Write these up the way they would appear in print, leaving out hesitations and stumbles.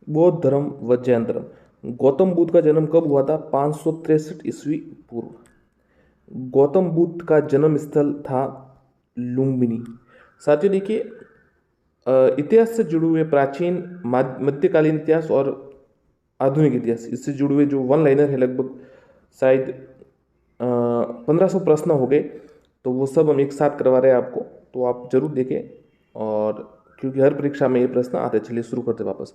बौद्ध धर्म व जैन धर्म। गौतम बुद्ध का जन्म कब हुआ था? 563 ईस्वी पूर्व। गौतम बुद्ध का जन्म स्थल था लुम्बिनी। साथियों देखिए, इतिहास से जुड़े हुए प्राचीन मध्यकालीन इतिहास और आधुनिक इतिहास, इससे जुड़े हुए जो वन लाइनर है, लगभग शायद 1500 प्रश्न हो गए। तो वो सब हम एक साथ करवा रहे हैं आपको, तो आप जरूर देखें। और क्योंकि हर परीक्षा में ये प्रश्न आते, चलिए शुरू करते वापस।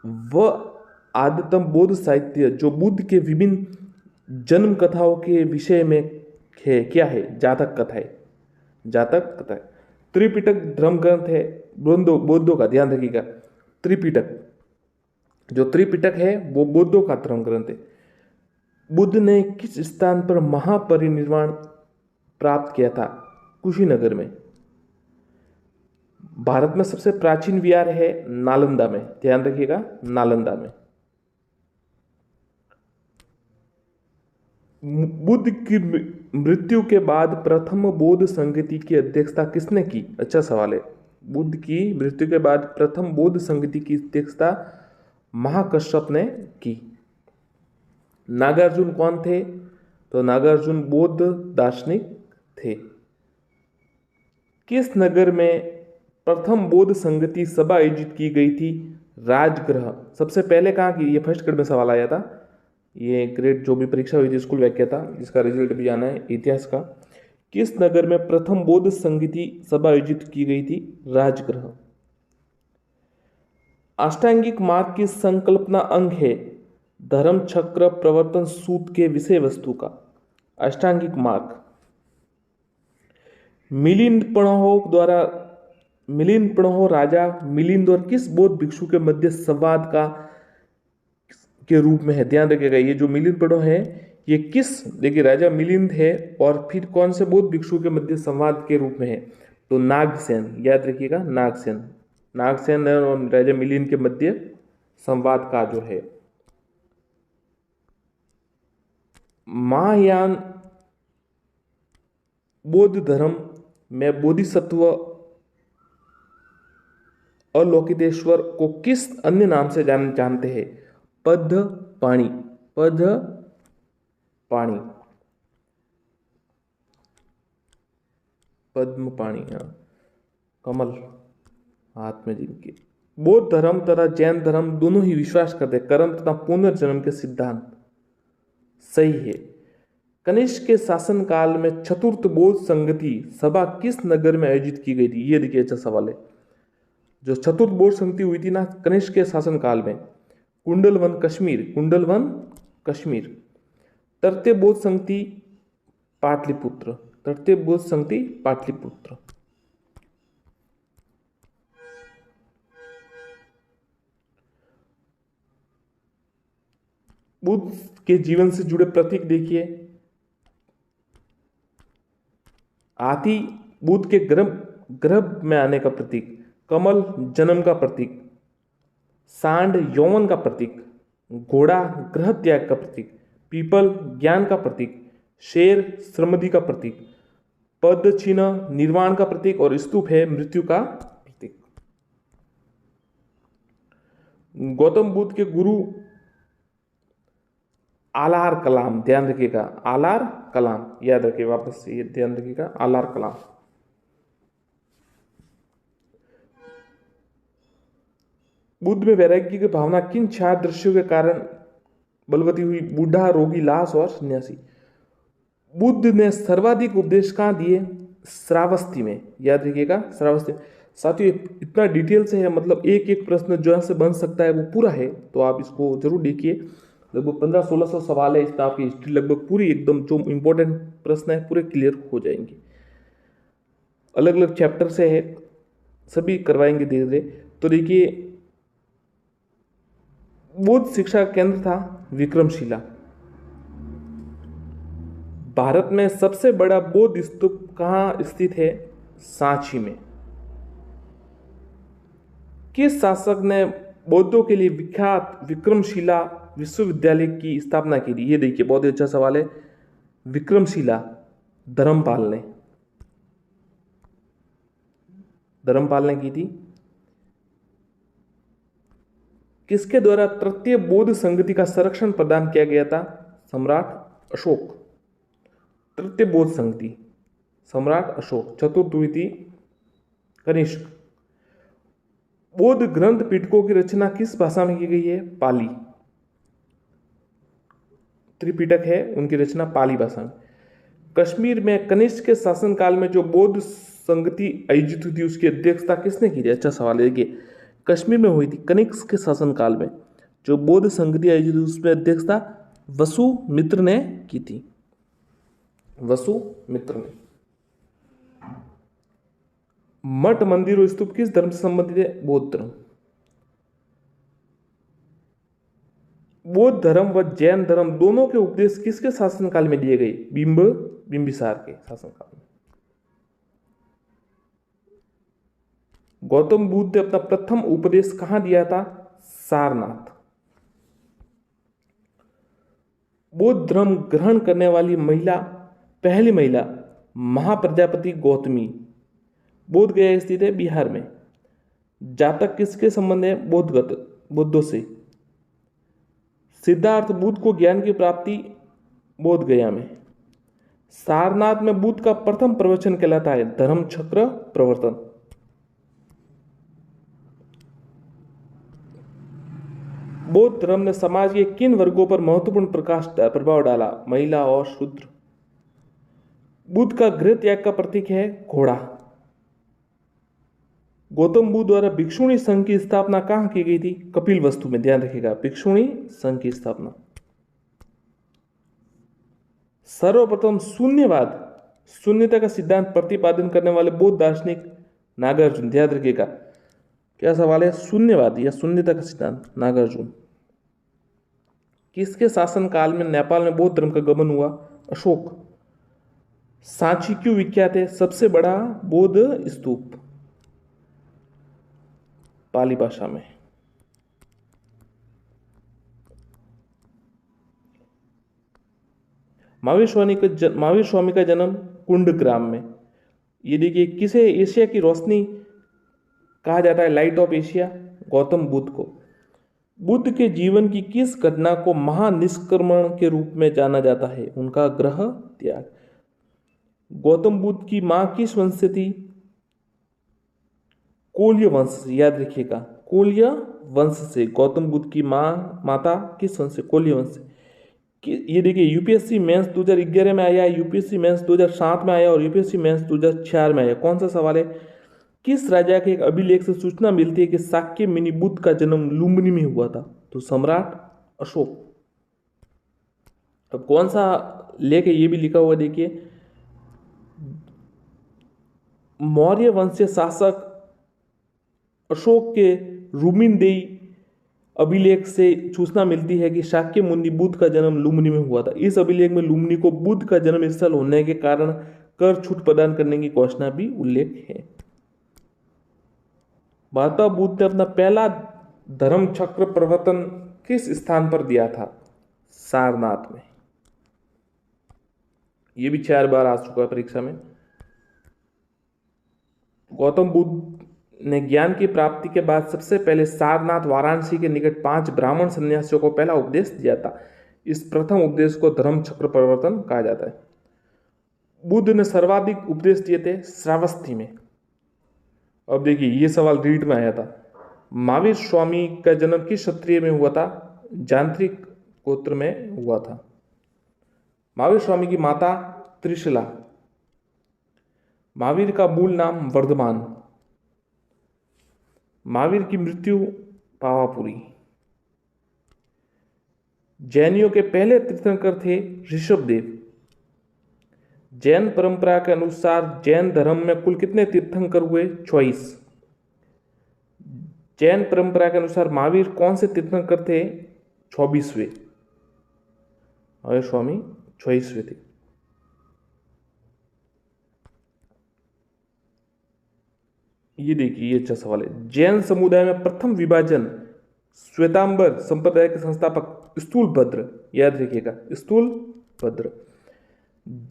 वह आद्यतम बौद्ध साहित्य जो बुद्ध के विभिन्न जन्म कथाओं के विषय में है, क्या है? जातक कथा है। जातक कथा है। त्रिपिटक धर्म ग्रंथ है बौद्धों का, ध्यान रखिएगा। त्रिपिटक, जो त्रिपिटक है वो बौद्धों का धर्म ग्रंथ है। बुद्ध ने किस स्थान पर महापरिनिर्वाण प्राप्त किया था? कुशीनगर में। भारत में सबसे प्राचीन विहार है नालंदा में, ध्यान रखिएगा, नालंदा में। बुद्ध की मृत्यु के बाद प्रथम बौद्ध संगति की अध्यक्षता किसने की? अच्छा सवाल है। बुद्ध की मृत्यु के बाद प्रथम बौद्ध संगति की अध्यक्षता महाकश्यप ने की। नागार्जुन कौन थे? तो नागार्जुन बौद्ध दार्शनिक थे। किस नगर में प्रथम बौद्ध संगति सभा आयोजित की गई थी? राजगृह। सबसे पहले कहाँ की? ये फर्स्ट ग्रेड में सवाल आया था। ये ग्रेड जो भी परीक्षा हुई थी, स्कूल वाक्य था, जिसका रिजल्ट भी आना है इतिहास का। किस नगर में प्रथम बौद्ध संगति सभा आयोजित की गई थी? राजगृह। अष्टांगिक मार्ग की संकल्पना अंग है धर्म चक्र प्रवर्तन सूत्र के विषय वस्तु का। अष्टांगिक मार्ग। मिलिंद पणहो राजा मिलिंद और किस बौद्ध भिक्षु के मध्य संवाद का के रूप में है? ध्यान रखिएगा, ये जो मिलिंद पणहो है, ये किस, देखिए राजा मिलिंद है और फिर कौन से बौद्ध भिक्षु के मध्य संवाद के रूप में है? तो नागसेन, याद रखिएगा, नागसेन। नागसेन और राजा मिलिंद के मध्य संवाद का जो है। महायान बौद्ध धर्म में बोधिसत्व अलोकितेश्वर को किस अन्य नाम से जानते हैं? पद्म पाणी। पद्म पाणी, पद्म पाणी, हाँ, कमल हाथ में जिनके। बौद्ध धर्म तथा जैन धर्म दोनों ही विश्वास करते कर्म तथा पुनर्जन्म के सिद्धांत। सही है। कनिष्क के शासन काल में चतुर्थ बौद्ध संगति सभा किस नगर में आयोजित की गई थी? ये देखिए, अच्छा सवाल है। जो चतुर्थ बौद्ध संगति हुई थी ना कनिष्क के शासन काल में, कुंडलवन कश्मीर, कुंडलवन कश्मीर। तृतीय बौद्ध संगति पाटलिपुत्र, तृतीय बौद्ध संगति पाटलिपुत्र। बुद्ध के जीवन से जुड़े प्रतीक देखिए। हाथी बुद्ध के गर्भ में आने का प्रतीक, कमल जन्म का प्रतीक, सांड यौवन का प्रतीक, घोड़ा ग्रह त्याग का प्रतीक, पीपल ज्ञान का प्रतीक, शेर समृद्धि का प्रतीक, पद चिन्ह निर्वाण का प्रतीक और स्तूप है मृत्यु का प्रतीक। गौतम बुद्ध के गुरु आलार कलाम, ध्यान रखिएगा, आलार कलाम, याद रखिए, वापस से ये ध्यान रखिएगा, आलार कलाम। बुद्ध में वैराग्य की भावना किन 4 दृश्यों के कारण बलवती हुई? बूढ़ा, रोगी, लाश और सन्यासी। बुद्ध ने सर्वाधिक उपदेश कहाँ दिए? श्रावस्ती में, याद रखिएगा, श्रावस्ती। साथियों इतना डिटेल से है, मतलब एक एक प्रश्न जो से बन सकता है वो पूरा है, तो आप इसको जरूर देखिए। लगभग 1500-1600 सवाल है, इसमें आपकी हिस्ट्री लगभग पूरी एकदम जो इंपॉर्टेंट प्रश्न है पूरे क्लियर हो जाएंगे। अलग अलग चैप्टर से है, सभी करवाएंगे धीरे धीरे। तो देखिए, बौद्ध शिक्षा का केंद्र था विक्रमशिला। भारत में सबसे बड़ा बौद्ध स्तूप कहाँ स्थित है? सांची में। किस शासक ने बौद्धों के लिए विख्यात विक्रमशिला विश्वविद्यालय की स्थापना की थी? ये देखिए, बहुत ही अच्छा सवाल है। विक्रमशिला धर्मपाल ने, धर्मपाल ने की थी। किसके द्वारा तृतीय बौद्ध संगति का संरक्षण प्रदान किया गया था? सम्राट अशोक। तृतीय बौद्ध संगति सम्राट अशोक। चतुर्द्वितीय कनिष्क। बौद्ध ग्रंथ पिटकों की रचना किस भाषा में की गई है? पाली। त्रिपिटक है, उनकी रचना पाली भाषा में। कश्मीर में कनिष्क के शासनकाल में जो बौद्ध संगति आयोजित हुई थी उसकी अध्यक्षता किसने की थी? अच्छा सवाल है। देखिए, कश्मीर में हुई थी कनिष्क के शासनकाल में जो बौद्ध संगति आयोजित हुई उसमें अध्यक्षता वसुमित्र ने की थी। वसुमित्र ने। मठ, मंदिर और स्तूप किस धर्म से संबंधित है? बौद्ध धर्म। बौद्ध धर्म व जैन धर्म दोनों के उपदेश किसके शासनकाल में दिए गए? बिंबिसार के शासनकाल में। गौतम बुद्ध ने अपना प्रथम उपदेश कहां दिया था? सारनाथ। बौद्ध धर्म ग्रहण करने वाली पहली महिला महाप्रजापति गौतमी। बोध गया स्थित है बिहार में। जातक किसके संबंध है? बुद्धों से। सिद्धार्थ बुद्ध को ज्ञान की प्राप्ति बोध गया में। सारनाथ में बुद्ध का प्रथम प्रवचन कहलाता है धर्म चक्र प्रवर्तन। बौद्ध धर्म ने समाज के किन वर्गों पर महत्वपूर्ण प्रभाव डाला? महिला और शूद्र। बुद्ध का गृह त्याग का प्रतीक है घोड़ा। गौतम बुद्ध द्वारा भिक्षुणी संघ की स्थापना कहां की गई थी? कपिलवस्तु में। ध्यान रखिएगा, भिक्षुणी संघ की स्थापना। सर्वप्रथम शून्यता का सिद्धांत प्रतिपादन करने वाले बौद्ध दार्शनिक नागार्जुन। ध्यान रखिएगा, क्या सवाल है? शून्यवाद या शून्यता का सिद्धांत, नागार्जुन। किसके शासन काल में नेपाल में बौद्ध धर्म का गमन हुआ? अशोक। सांची क्यों विख्यात है? सबसे बड़ा बौद्ध स्तूप। पाली भाषा में। महावीर स्वामी का जन्म कुंडग्राम में। ये देखिए, किसे एशिया की रोशनी कहा जाता है? Light of Asia. Gautam Buddha को। बुद्ध के जीवन की किस घटना को महानिष्क्रमण के रूप में जाना जाता है? उनका गृह त्याग। गौतम बुद्ध की मां किस वंश से थी? कोल्य वंश से। याद रखिएगा, कोल्य वंश से। गौतम बुद्ध की माता किस वंश से? कोल्य वंश से। ये देखिए, यूपीएससी मेंस 2011 में आया, यूपीएससी मेंस 2007 में आया और यूपीएससी मेंस 2004 में आया। कौन सा सवाल है? किस राजा के एक अभिलेख से सूचना मिलती है कि शाक्य मुनि बुद्ध का जन्म लुम्बिनी में हुआ था? तो सम्राट अशोक। अब कौन सा लेख है ये भी लिखा हुआ, देखिए। मौर्य वंशीय शासक अशोक के रुमिनदेई अभिलेख से सूचना मिलती है कि शाक्य मुनि बुद्ध का जन्म लुम्बिनी में हुआ था। इस अभिलेख में लुम्बिनी को बुद्ध का जन्म स्थल होने के कारण कर छूट प्रदान करने की घोषणा भी उल्लेख है। महात्मा बुद्ध ने अपना पहला धर्म चक्र प्रवर्तन किस स्थान पर दिया था? सारनाथ में। यह भी 4 बार आ चुका है परीक्षा में। गौतम बुद्ध ने ज्ञान की प्राप्ति के बाद सबसे पहले सारनाथ वाराणसी के निकट 5 ब्राह्मण सन्यासियों को पहला उपदेश दिया था। इस प्रथम उपदेश को धर्म चक्र प्रवर्तन कहा जाता है। बुद्ध ने सर्वाधिक उपदेश दिए थे श्रावस्ती में। अब देखिए, ये सवाल रीट में आया था। महावीर स्वामी का जन्म किस क्षत्रिय में हुआ था? जांत्रिक गोत्र में हुआ था। महावीर स्वामी की माता त्रिशला। महावीर का मूल नाम वर्धमान। महावीर की मृत्यु पावापुरी। जैनियों के पहले तीर्थंकर थे ऋषभदेव। जैन परंपरा के अनुसार जैन धर्म में कुल कितने तीर्थंकर हुए? 24। जैन परंपरा के अनुसार महावीर कौन से तीर्थंकर थे? 24वें। महावीर स्वामी 24वें थे। ये देखिए, ये अच्छा सवाल है। जैन समुदाय में प्रथम विभाजन श्वेतांबर संप्रदाय के संस्थापक स्थूलभद्र। याद रखिएगा, स्थूलभद्र।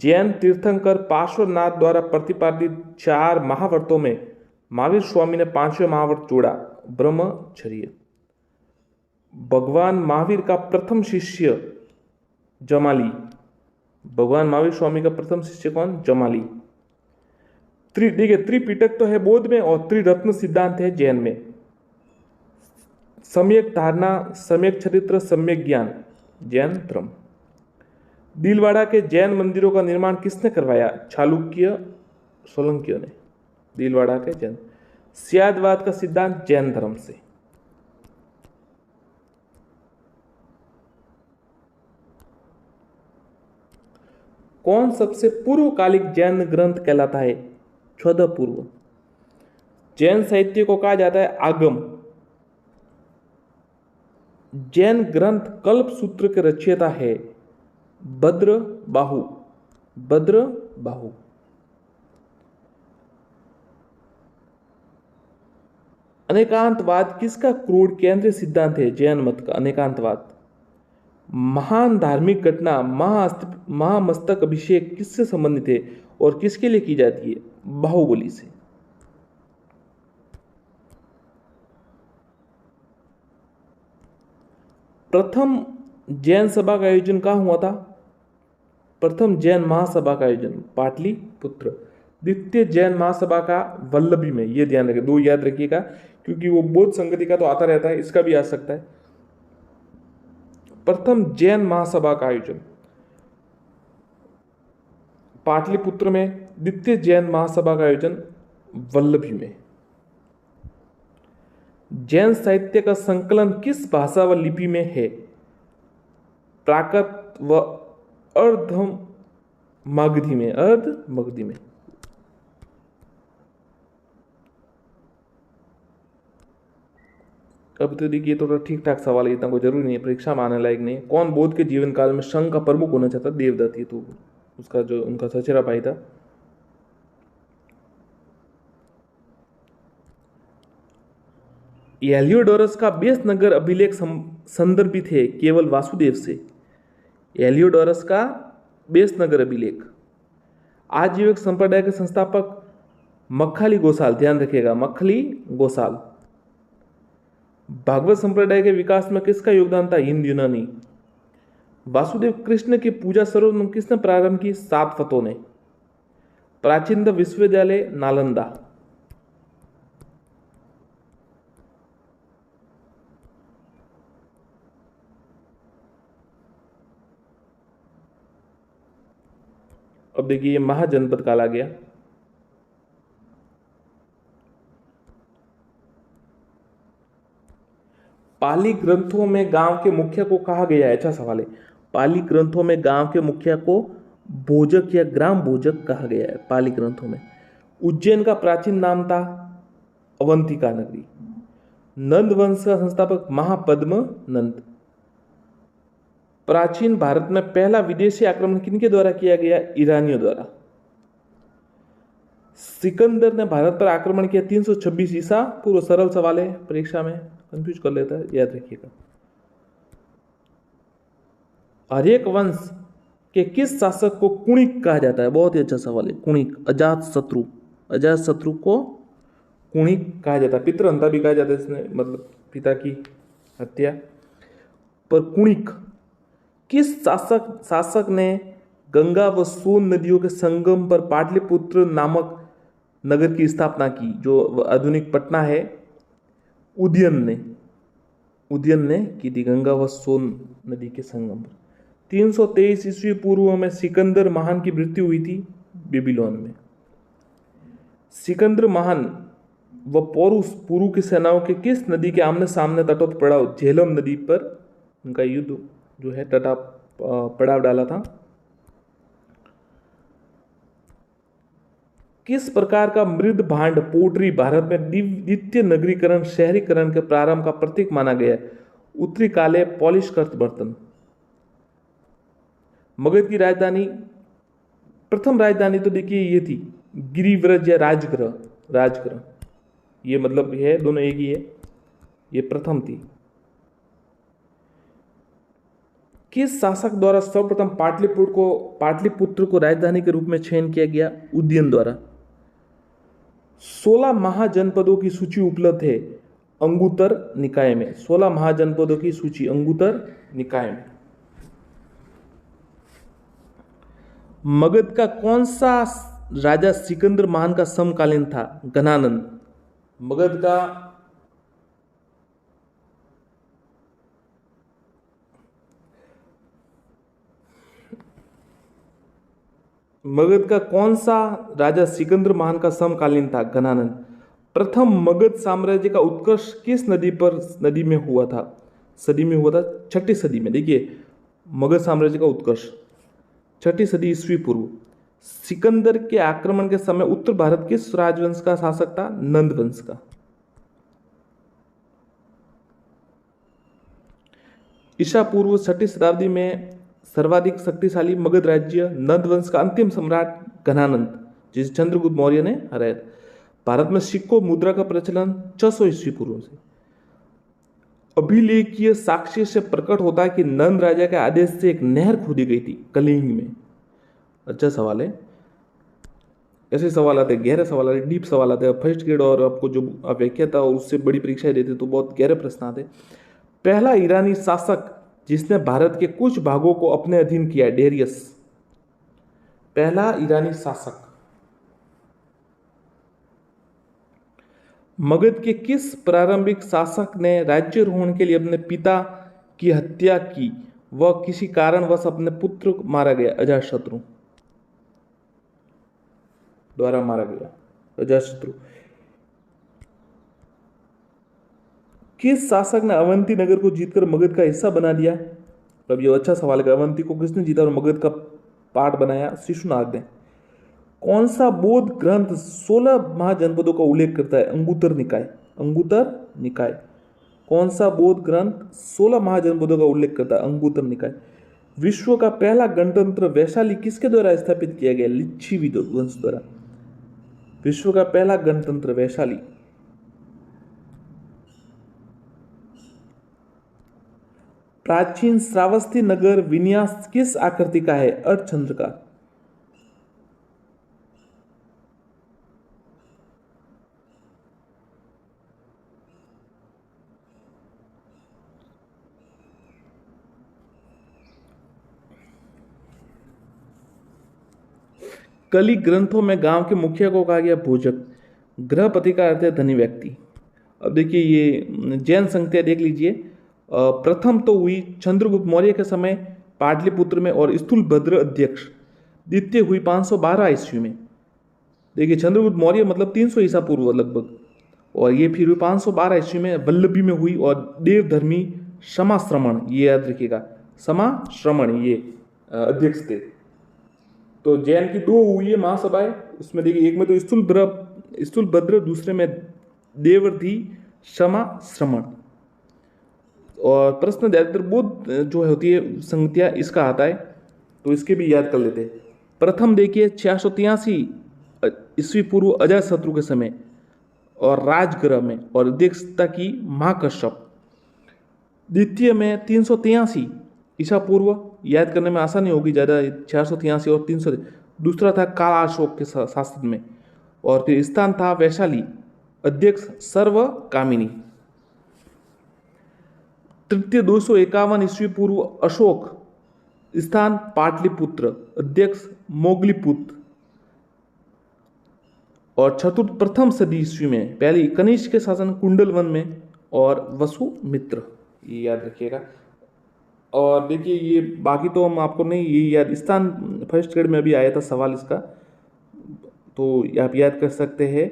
जैन तीर्थंकर पार्श्वनाथ द्वारा प्रतिपादित 4 महाव्रतों में महावीर स्वामी ने 5वें महाव्रत जोड़ा, ब्रह्मचर्य। भगवान महावीर का प्रथम शिष्य जमाली। भगवान महावीर स्वामी का प्रथम शिष्य कौन? जमाली। देखिए, त्रिपिटक तो है बौद्ध में और त्रिरत्न सिद्धांत है जैन में। सम्यक धारणा, सम्यक चरित्र, सम्यक ज्ञान जैन धर्म। दिलवाड़ा के जैन मंदिरों का निर्माण किसने करवाया? चालुक्य सोलंकियों ने। दिलवाड़ा के जैन। स्यादवाद का सिद्धांत जैन धर्म से। कौन सबसे पूर्वकालिक जैन ग्रंथ कहलाता है? चौदह पूर्व। जैन साहित्य को कहा जाता है आगम। जैन ग्रंथ कल्प सूत्र के रचयिता है भद्र बाहु। भद्र बाहु। अनेकांतवाद किसका क्रोड़ केंद्रीय सिद्धांत है? जैन मत का अनेकांतवाद। महान धार्मिक घटना महामस्तक अभिषेक किससे संबंधित है और किसके लिए की जाती है? बाहुबली से। प्रथम जैन सभा का आयोजन कहाँ हुआ था? प्रथम जैन महासभा का आयोजन पाटलिपुत्र। द्वितीय जैन महासभा का वल्लभी में। ये ध्यान रखें, दो याद रखिएगा, क्योंकि वो बौद्ध संगति का तो आता रहता है, इसका भी आ सकता है। प्रथम जैन महासभा का आयोजन पाटलिपुत्र में, द्वितीय जैन महासभा का आयोजन वल्लभी में। जैन साहित्य का संकलन किस भाषा व लिपि में है? प्राकृत व अर्ध मगधी में। अर्ध मगधी में। अब तो देखिए, थोड़ा ठीक ठाक सवाल है, इतना कोई जरूरी नहीं है, परीक्षा में आने लायक नहीं है। कौन बौद्ध के जीवन काल में संघ का प्रमुख होना चाहता? देवदत्त। ये तो उसका जो उनका सचेरा भाई था। हेलियोडोरस का बेस नगर अभिलेख संदर्भित है केवल वासुदेव से। हेलियोडोरस का बेस नगर अभिलेख। आजीविक संप्रदाय के संस्थापक मक्खली गोसाल। ध्यान रखिएगा, मक्खली गोसाल। भागवत संप्रदाय के विकास में किसका योगदान था? हिंद यूनानी। वासुदेव कृष्ण की पूजा सर्वप्रथम किसने प्रारंभ की? सातवतों ने। प्राचीन विश्वविद्यालय नालंदा। अब देखिए, ये महाजनपद काल आ गया। पाली ग्रंथों में गांव के मुखिया को कहा गया है? अच्छा सवाल है। पाली ग्रंथों में गांव के मुखिया को भोजक या ग्राम भोजक कहा गया है पाली ग्रंथों में। उज्जैन का प्राचीन नाम था अवंतिका नगरी। नंद वंश का संस्थापक महापद्म नंद। प्राचीन भारत में पहला विदेशी आक्रमण किनके द्वारा किया गया? ईरानियों द्वारा। सिकंदर ने भारत पर आक्रमण किया 326 ईसा पूर्व। सरल सवाल है, परीक्षा में कंफ्यूज कर लेता है, याद रखिएगा। हर्यक वंश के किस शासक को कुणिक कहा जाता है? बहुत ही अच्छा सवाल है। कुणिक। अजात शत्रु। अजात शत्रु को कुणिक कहा जाता है। पितृहंता भी कहा जाता है, इसने मतलब पिता की हत्या पर। कुणिक किस शासक ने गंगा व सोन नदियों के संगम पर पाटलिपुत्र नामक नगर की स्थापना की, जो आधुनिक पटना है? उदयन ने की थी, गंगा व सोन नदी के संगम पर। 323 ईस्वी पूर्व में सिकंदर महान की मृत्यु हुई थी बेबीलोन में। सिकंदर महान व पौरुष पुरु की सेनाओं के किस नदी के आमने सामने तटों पर पड़ाव? झेलम नदी पर उनका युद्ध जो है पड़ाव डाला था। किस प्रकार का मृद भांड पोट्री भारत में द्वितीय नगरीकरण शहरीकरण के प्रारंभ का प्रतीक माना गया? उत्तरी काले पॉलिश कर्त बर्तन। मगध की राजधानी, प्रथम राजधानी तो देखिए ये थी गिरिव्रज या राजगृह। ये मतलब है दोनों एक ही है, ये प्रथम थी। किस शासक द्वारा सर्वप्रथम पाटलिपुत्र को राजधानी के रूप में चयन किया गया? उदयन द्वारा। 16 महाजनपदों की सूची उपलब्ध है। अंगुतर निकाय में। 16 महाजनपदों की सूची अंगुतर निकाय में। मगध का कौन सा राजा सिकंदर महान का समकालीन था? घनानंद। मगध का कौन सा राजा सिकंदर महान का समकालीन था? घनानंद। प्रथम मगध साम्राज्य का उत्कर्ष किस नदी में हुआ था? सदी में हुआ था, 6ठी सदी में। देखिए, मगध साम्राज्य का उत्कर्ष 6ठी सदी ईस्वी पूर्व। सिकंदर के आक्रमण के समय उत्तर भारत किस राजवंश का शासक था? नंद वंश का। ईसा पूर्व 6ठी शताब्दी में सर्वाधिक शक्तिशाली मगध राज्य नंद वंश का अंतिम सम्राट घनानंद, जिसे चंद्रगुप्त मौर्य ने हराया। भारत में सिक्कों मुद्रा का प्रचलन 600 ईस्वी पूर्व से। अभिलेखीय साक्ष्य से प्रकट होता है कि नंद राजा के आदेश से एक नहर खोदी गई थी कलिंग में। अच्छा सवाल है। ऐसे सवाल आते, गहरे सवाल आते, डीप सवाल आते हैं। फर्स्ट ग्रेड और आपको जो व्याख्या था उससे बड़ी परीक्षाएं देते तो बहुत गहरे प्रश्न आते। पहला ईरानी शासक जिसने भारत के कुछ भागों को अपने अधीन किया, डेरियस। पहला ईरानी शासक। मगध के किस प्रारंभिक शासक ने राज्यारोहण के लिए अपने पिता की हत्या की? वह किसी कारणवश अपने पुत्र मारा गया, अजातशत्रु द्वारा मारा गया, अजातशत्रु। किस शासक ने अवंती नगर को जीतकर मगध का हिस्सा बना दिया? अब ये अच्छा सवाल है, अवंती को किसने जीता और मगध का पार्ट बनाया? शिशुनाग ने। कौन सा बौद्ध ग्रंथ 16 महाजनपदों का उल्लेख करता है? अंगुतर निकाय। अंगुतर निकाय। कौन सा बौद्ध ग्रंथ 16 महाजनपदों का उल्लेख करता है? अंगुतर निकाय। विश्व का पहला गणतंत्र वैशाली किसके द्वारा स्थापित किया गया? लिच्छवी वंश द्वारा। विश्व का पहला गणतंत्र वैशाली। प्राचीन श्रावस्ती नगर विन्यास किस आकृति का है? अर्धचंद्र का। कली ग्रंथों में गांव के मुखिया को कहा गया भोजक। गृहपति का अर्थ है धनी व्यक्ति। अब देखिए ये जैन संख्या देख लीजिए। प्रथम तो हुई चंद्रगुप्त मौर्य के समय पाटलिपुत्र में और स्थूलभद्र अध्यक्ष। द्वितीय हुई 512 ईस्वी में। देखिए चंद्रगुप्त मौर्य मतलब 300 ईसा पूर्व लगभग। और ये फिर हुई 512 ईस्वी में वल्लभी में हुई। और देवधर्मी समाश्रमण, ये याद रखिएगा, समाश्रमण ये अध्यक्ष थे। तो जैन की 2 हुई है महासभाएं। उसमें देखिए एक में तो स्थूलभद्र, दूसरे में देवर्धि समाश्रमण। और प्रश्न ज्यादातर बुद्ध जो होती है संगतिया इसका आता है, तो इसके भी याद कर लेते हैं। प्रथम देखिए 683 ईस्वी पूर्व अजातशत्रु के समय और राजगृह में और अध्यक्षता की महाकश्यप। द्वितीय में 383 ईसा पूर्व, याद करने में आसानी होगी ज़्यादा, 483 और 300। दूसरा था काल अशोक के शासन में। और फिर स्थान था वैशाली, अध्यक्ष सर्व कामिनी। तृतीय 251 ईस्वी पूर्व अशोक, स्थान पाटलिपुत्र, अध्यक्ष मोगलीपुत्र। और चतुर्थ प्रथम सदी ईस्वी में पहले कनिष्क के शासन कुंडलवन में और वसुमित्र, ये याद रखिएगा। और देखिए ये बाकी तो हम आपको नहीं, ये याद, स्थान फर्स्ट ग्रेड में अभी आया था सवाल इसका, तो आप याद कर सकते हैं।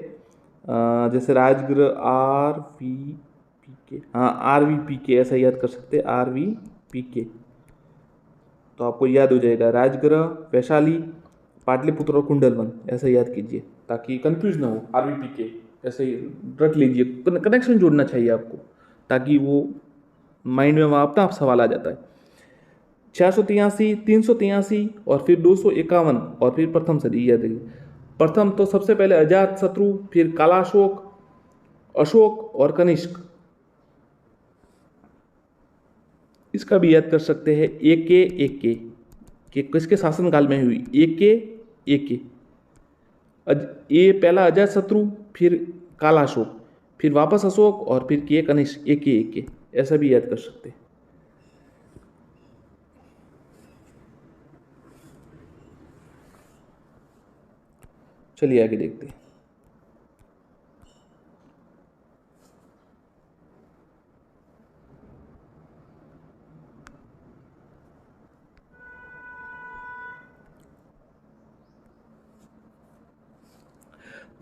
जैसे राजगृह RVPK, हाँ RVPK ऐसा याद कर सकते हैं, RVPK, तो आपको याद हो जाएगा। राजगृह, वैशाली, पाटलिपुत्र और कुंडलवन, ऐसा याद कीजिए ताकि कंफ्यूज ना हो। RVPK ऐसे ही रख लीजिए, कनेक्शन जोड़ना चाहिए आपको ताकि वो माइंड में वहाँ अपना सवाल आ जाता है। 683, 383 और फिर 251 और फिर प्रथम सदी, याद रखिए। प्रथम तो सबसे पहले अजातशत्रु, फिर कालाशोक, अशोक और कनिष्क। इसका भी याद कर सकते हैं। AK कि किसके शासनकाल में हुई? AK। ये पहला अजातशत्रु, फिर कालाशोक, फिर वापस अशोक और फिर किए कनिष्क, एक ऐसा भी याद कर सकते हैं। चलिए आगे देखते हैं।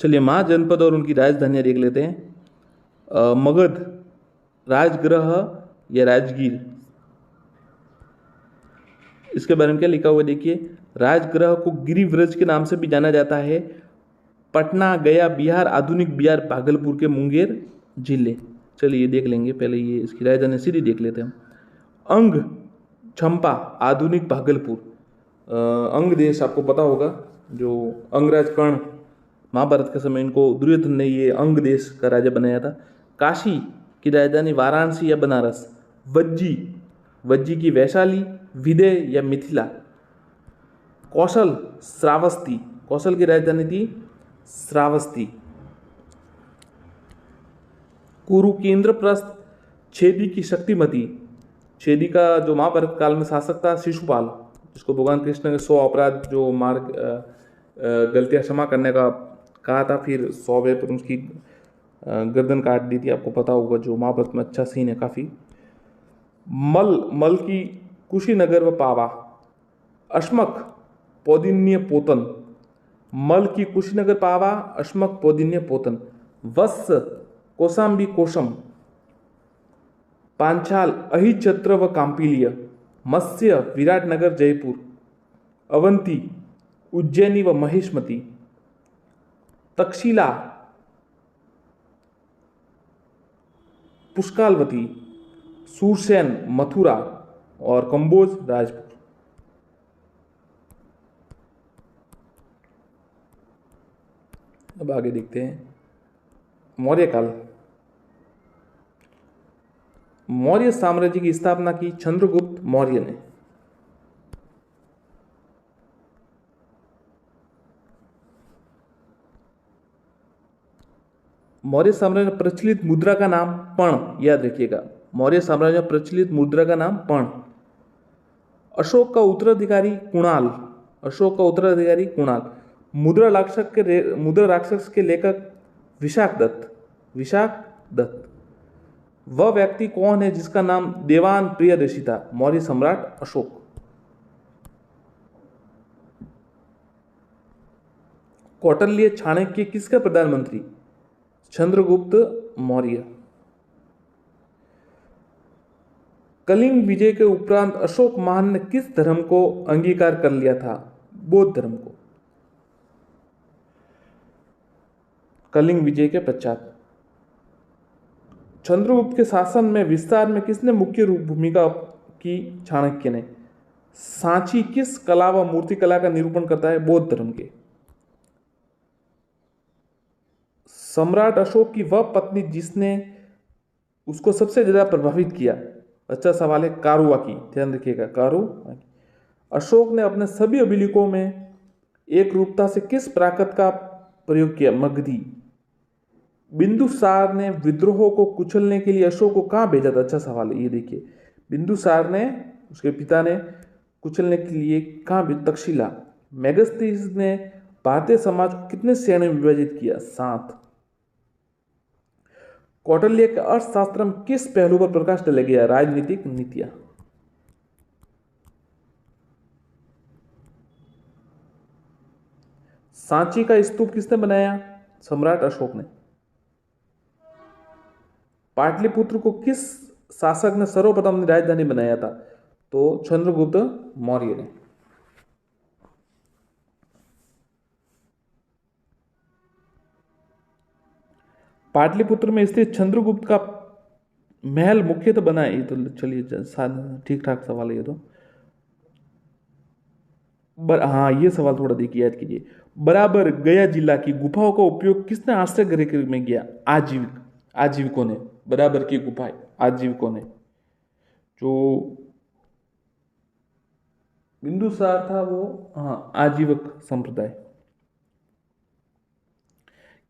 चलिए महाजनपद और उनकी राजधानियां देख लेते हैं। मगध, राजगृह या राजगीर, इसके बारे में क्या लिखा हुआ है देखिए। राजगृह को गिरिव्रज के नाम से भी जाना जाता है। पटना, गया, बिहार, आधुनिक बिहार, भागलपुर के मुंगेर जिले। चलिए देख लेंगे, पहले ये इसकी राजधानी सीधी देख लेते हैं हम। अंग, झंपा, आधुनिक भागलपुर। अंग देश आपको पता होगा, जो अंगराज कर्ण, महाभारत के समय इनको दुर्योधन ने ये अंग देश का राजा बनाया था। काशी की राजधानी वाराणसी या बनारस। वज्जी, वज्जी की वैशाली, विदय या मिथिला। कौशल, श्रावस्ती, कौशल की राजधानी थी श्रावस्ती। कुरु की इंद्रप्रस्थ, छेदी की शक्तिमती। छेदी का जो महाभारत काल में शासक था शिशुपाल, जिसको भगवान कृष्ण ने 100 अपराध जो गलतियां क्षमा करने का कहा था, फिर 100वें पर उसकी गर्दन काट दी थी, आपको पता होगा, जो महाभारत में अच्छा सीन है काफ़ी। मल, मल की कुशीनगर व पावा। अश्मक, पौदिन्य पोतन। मल की कुशीनगर पावा, अश्मक, पौदिन्य पोतन। वत्स, कौशाम्बी, कोशम। पांचाल, अहिछत्र व कांपिल्य। मत्स्य, विराटनगर, जयपुर। अवंती, उज्जैनी व महेशमती। तक्षशिला, पुष्कालवती। सूरसेन, मथुरा। और कंबोज, राजपुर। अब आगे देखते हैं मौर्य काल। मौर्य साम्राज्य की स्थापना की चंद्रगुप्त मौर्य ने। मौर्य साम्राज्य में प्रचलित मुद्रा का नाम पण, याद रखिएगा। मौर्य साम्राज्य में प्रचलित मुद्रा का नाम पण। अशोक का उत्तराधिकारी कुणाल, अशोक का उत्तराधिकारी कुणाल। मुद्रा राक्षस के लेखक विशाख दत्त, विशाख दत्त। वह व्यक्ति कौन है जिसका नाम देवान प्रियदर्शी था? मौर्य सम्राट अशोक। कौटिल्य चाणक्य किसका प्रधानमंत्री? चंद्रगुप्त मौर्य। कलिंग विजय के उपरांत अशोक महान ने किस धर्म को अंगीकार कर लिया था? बौद्ध धर्म को। कलिंग विजय के पश्चात चंद्रगुप्त के शासन में विस्तार में किसने मुख्य रूप भूमिका की? चाणक्य ने। सांची किस कला व मूर्तिकला का निरूपण करता है? बौद्ध धर्म के। सम्राट अशोक की वह पत्नी जिसने उसको सबसे ज्यादा प्रभावित किया? अच्छा सवाल है, कारुआकी, ध्यान रखिएगा, कारुआकी। अशोक ने अपने सभी अभिलेखों में एक रूपता से किस प्राकृत का प्रयोग किया? मगधी। बिंदुसार ने विद्रोह को कुचलने के लिए अशोक को कहां भेजा था? अच्छा सवाल है, ये देखिए। बिंदुसार ने, उसके पिता ने कुचलने के लिए कहां भेजा? तक्षशिला। मेगस्थनीज ने भारतीय समाज को कितने श्रेणियों में विभाजित किया? 7। कौटिल्य के अर्थशास्त्र में किस पहलू पर प्रकाश डाला गया? राजनीतिक नीतियां। सांची का स्तूप किसने बनाया? सम्राट अशोक ने। पाटलिपुत्र को किस शासक ने सर्वप्रथम राजधानी बनाया था? तो चंद्रगुप्त मौर्य ने। पाटलिपुत्र में स्थित चंद्रगुप्त का महल मुख्यतः बना है, ये तो चलिए ठीक ठाक सवाल है ये तो। हाँ, ये सवाल थोड़ा देखिए, याद कीजिए। बराबर गया जिला की गुफाओं का उपयोग किसने आश्रय गृह में किया? आजीविकों ने। बराबर की गुफाएं आजीविकों ने। जो बिंदुसार था वो, हाँ, आजीवक संप्रदाय।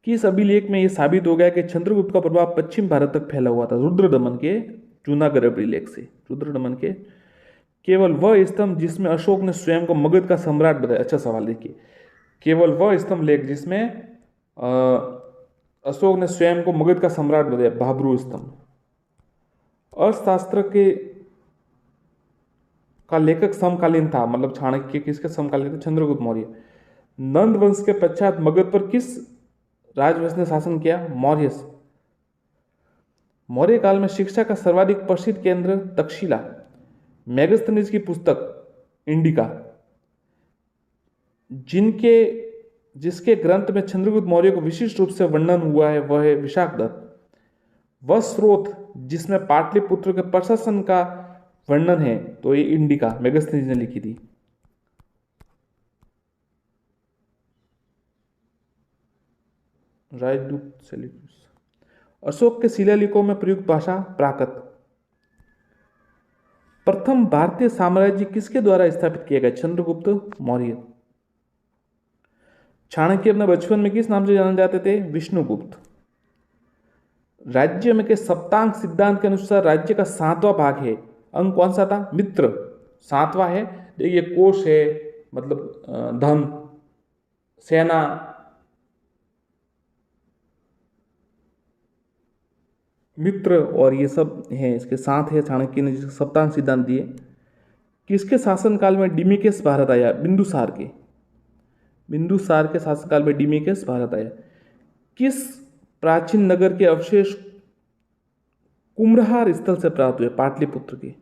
किस अभिलेख में यह साबित हो गया कि चंद्रगुप्त का प्रभाव पश्चिम भारत तक फैला हुआ था? रुद्रदमन के जूनागढ़ अभिलेख से। रुद्रदमन के केवल वह स्तंभ जिसमें अशोक ने स्वयं को मगध का सम्राट बताया। अच्छा सवाल देखिए, केवल वह स्तंभ लेख जिसमें अशोक ने स्वयं को मगध का सम्राट बताया, भाब्रू स्तंभ। अर्थशास्त्र के का लेखक समकालीन था, मतलब चाणक्य किसके समकालीन थे? चंद्रगुप्त मौर्य। नंद वंश के पश्चात मगध पर किस राजवंश ने शासन किया? मौर्य। मौर्य काल में शिक्षा का सर्वाधिक प्रसिद्ध केंद्र तक्षशिला। मेगस्थनीज की पुस्तक इंडिका, जिसके ग्रंथ में चंद्रगुप्त मौर्य को विशिष्ट रूप से वर्णन हुआ है वह है विशाखदत्त। वह स्रोत जिसमें पाटलिपुत्र के प्रशासन का वर्णन है तो ये इंडिका मेगस्थनीज ने लिखी थी। राजदूत सेल्यूकस। अशोक के शिलालेखों में प्रयुक्त भाषा प्राकृत। प्रथम भारतीय साम्राज्य किसके द्वारा स्थापित किया गया? चंद्रगुप्त मौर्य। चाणक्य अपने बचपन में किस नाम से जाने जाते थे? विष्णुगुप्त। राज्य में के सप्तांग सिद्धांत के अनुसार राज्य का 7वां भाग है, अंग कौन सा था? मित्र। 7वां है, देखिए कोष है, मतलब धन, सेना, मित्र और ये सब है, इसके साथ है। चाणक्य ने जिसके सप्तांग सिद्धांत दिए। किसके शासनकाल में डिमिकेस भारत आया? बिंदुसार के। बिंदुसार के शासनकाल में डिमिकेस भारत आया। किस प्राचीन नगर के अवशेष कुम्भहार स्थल से प्राप्त हुए? पाटलिपुत्र के।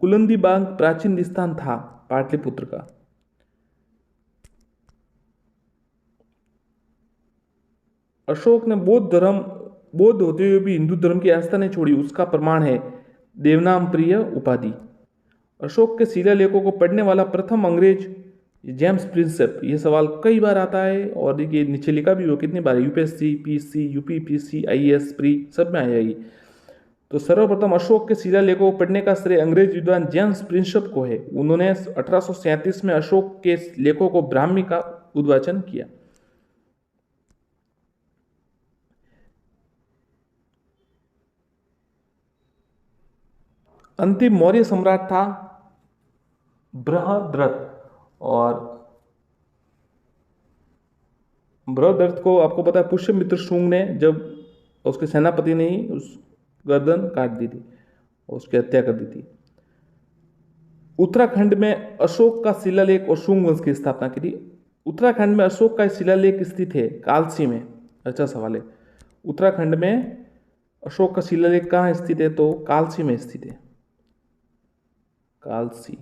कुलंदीबांग प्राचीन स्थान था पाटलिपुत्र का। अशोक ने बौद्ध होते हुए भी हिंदू धर्म की आस्था नहीं छोड़ी, उसका प्रमाण है देवनाम प्रिय उपाधि। अशोक के शिलालेखों को पढ़ने वाला प्रथम अंग्रेज जेम्स प्रिंसेप। ये सवाल कई बार आता है और देखिए नीचे लिखा भी हो कितनी बार, UPSC, PC, UPPC, IAS, pre सब में आ जाएगी। तो सर्वप्रथम अशोक के शिलालेखों को पढ़ने का श्रेय अंग्रेज विद्वान जेम्स प्रिंसेप को है। उन्होंने 1837 में अशोक के लेखों को ब्राह्मी का उद्वाचन किया। अंतिम मौर्य सम्राट था बृहद्रथ। और बृहद्रथ को आपको पता है पुष्यमित्र शुंग ने, जब उसके सेनापति ने ही उस गर्दन काट दी थी और उसकी हत्या कर दी थी। उत्तराखंड में अशोक का शिलालेख और शुंग वंश की स्थापना की थी। उत्तराखंड में अशोक का शिलालेख स्थित है? कालसी में। अच्छा सवाल है, उत्तराखंड में अशोक का शिलालेख कहाँ स्थित है? तो कालसी में स्थित है। कालसी।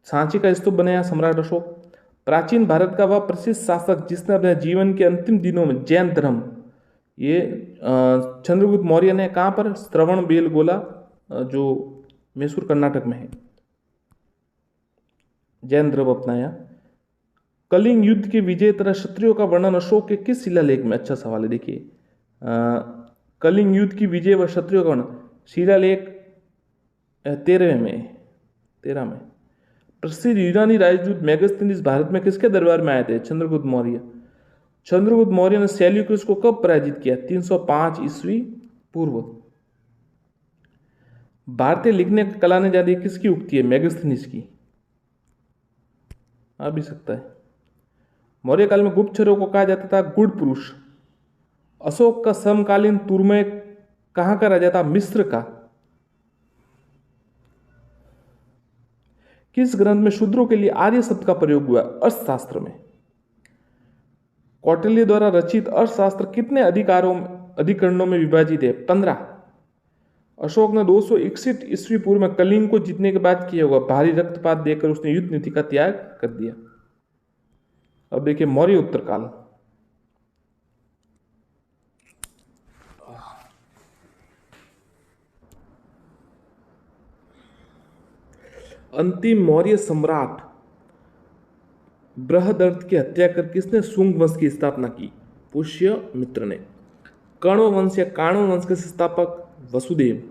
सांची का स्तूप बनाया सम्राट अशोक। प्राचीन भारत का वह प्रसिद्ध शासक जिसने अपने जीवन के अंतिम दिनों में जैन धर्म, ये चंद्रगुप्त मौर्य ने कहाँ पर? श्रवण बेलगोला, जो मैसूर कर्नाटक में है, जैन धर्म अपनाया। कलिंग युद्ध के विजय तरह क्षत्रियों का वर्णन अशोक के किस शिलालेख में? अच्छा सवाल है, देखिए कलिंग युद्ध की विजय व क्षत्रियों का वर्णन शिलालेख 13 में। प्रसिद्ध यूनानी राजदूत मेगस्थनीज भारत में किसके दरबार में आए थे? चंद्रगुप्त मौर्य। चंद्रगुप्त मौर्य ने सेल्यूकस को कब पराजित किया? 305 ईस्वी पूर्व। भारतीय लिखने की कला ने जाती किसकी उक्ति है? मेगस्थनीज की। आ भी सकता है। मौर्य काल में गुप्तचरों को कहा जाता था गुड़ पुरुष। अशोक का समकालीन तुर्मय कहाँ का राजा था? मिस्र का। किस ग्रंथ में शूद्रों के लिए आर्य शब्द का प्रयोग हुआ? अर्थशास्त्र में। कौटिल्य द्वारा रचित अर्थशास्त्र कितने अधिकरणों में विभाजित है? 15। अशोक ने 261 ईस्वी पूर्व में कलिंग को जीतने के बाद किया हुआ भारी रक्तपात देकर उसने युद्ध नीति का त्याग कर दिया। अब देखिए मौर्य उत्तरकाल। अंतिम मौर्य सम्राट बृहद्रथ की हत्या कर किसने शुंग वंश की स्थापना की? पुष्यमित्र ने। कण्व वंश या काण्व वंश के संस्थापक वसुदेव।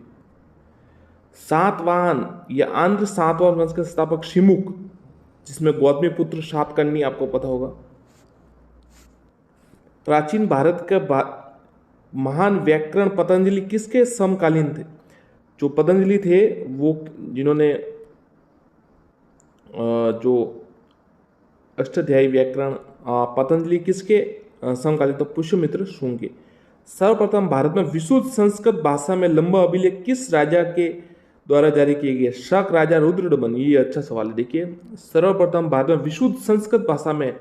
सातवाहन या आंध्र सातवाहन वंश के संस्थापक शिमुक। जिसमें गौतमीपुत्र शातकर्णी आपको पता होगा। प्राचीन भारत के महान व्याकरण पतंजलि किसके समकालीन थे? जो पतंजलि थे वो जिन्होंने जो अष्टाध्यायी व्याकरण पतंजलि किसके समकालीन? तो पुष्यमित्र शुंग के। सर्वप्रथम भारत में विशुद्ध संस्कृत भाषा में लंबा अभिलेख किस राजा के द्वारा जारी किए गए? शक राजा रुद्रदमन। ये अच्छा सवाल है। देखिए, सर्वप्रथम भारत में विशुद्ध संस्कृत भाषा में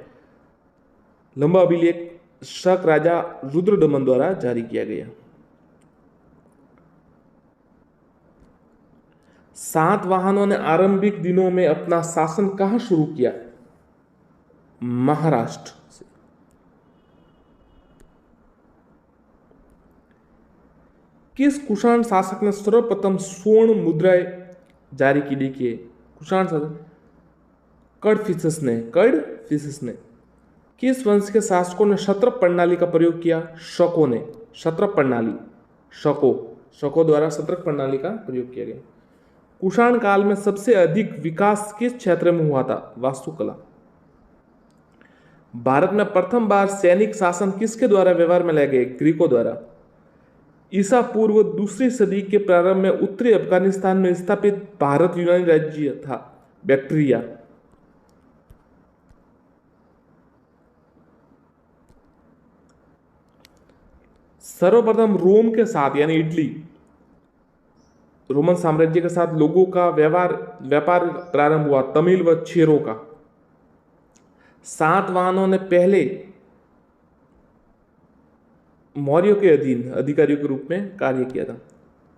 लंबा अभिलेख शक राजा रुद्रदमन द्वारा जारी किया गया। सातवाहनों ने आरंभिक दिनों में अपना शासन कहां शुरू किया? महाराष्ट्र से। किस कुषाण शासक ने सर्वप्रथम स्वर्ण मुद्राएं जारी की? देखिए, कुषाण शासक कड़फिसस ने। किस वंश के शासकों ने क्षत्रप प्रणाली का प्रयोग किया? शकों ने। क्षत्रप प्रणाली, शकों द्वारा क्षत्रप प्रणाली का प्रयोग किया गया। कुषाण काल में सबसे अधिक विकास किस क्षेत्र में हुआ था? वास्तुकला। भारत में प्रथम बार सैनिक शासन किसके द्वारा व्यवहार में लाए गए? ग्रीकों द्वारा। ईसा पूर्व दूसरी सदी के प्रारंभ में उत्तरी अफगानिस्तान में स्थापित भारत यूनानी राज्य था बैक्ट्रिया। सर्वप्रथम रोम के साथ यानी इटली, रोमन साम्राज्य के साथ लोगों का व्यापार प्रारंभ हुआ तमिल व चेरों का। सातवाहनों ने पहले मौर्यों के अधीन अधिकारियों के रूप में कार्य किया था।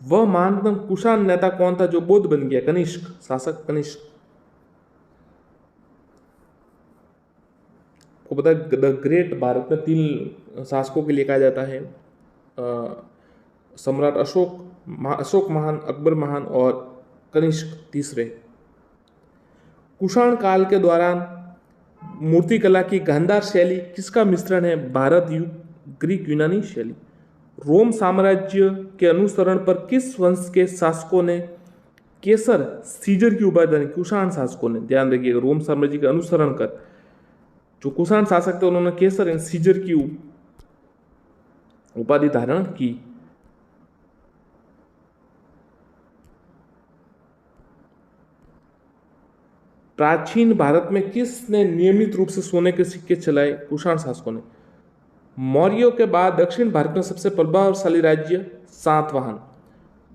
वह महानतम कुषाण नेता कौन था जो बौद्ध बन गया? कनिष्क, शासक कनिष्क। को पता है द ग्रेट भारत में 3 शासकों के लिए कहा जाता है, सम्राट अशोक महान, अकबर महान और कनिष्क तीसरे। कुषाण काल के दौरान मूर्तिकला की गांधार शैली किसका मिश्रण है? भारत ग्रीक यूनानी शैली। रोम साम्राज्य के अनुसरण पर किस वंश के शासकों ने केसर सीजर की उपाधि दी? कुषाण शासकों ने। ध्यान रखिएगा, रोम साम्राज्य के अनुसरण कर जो कुषाण शासक थे उन्होंने केसर एंड सीजर की उपाधि धारण की। प्राचीन भारत में किसने नियमित रूप से सोने के सिक्के चलाए? कुषाण शासकों ने। मौर्यों के बाद दक्षिण भारत में सबसे प्रभावशाली राज्य सातवाहन।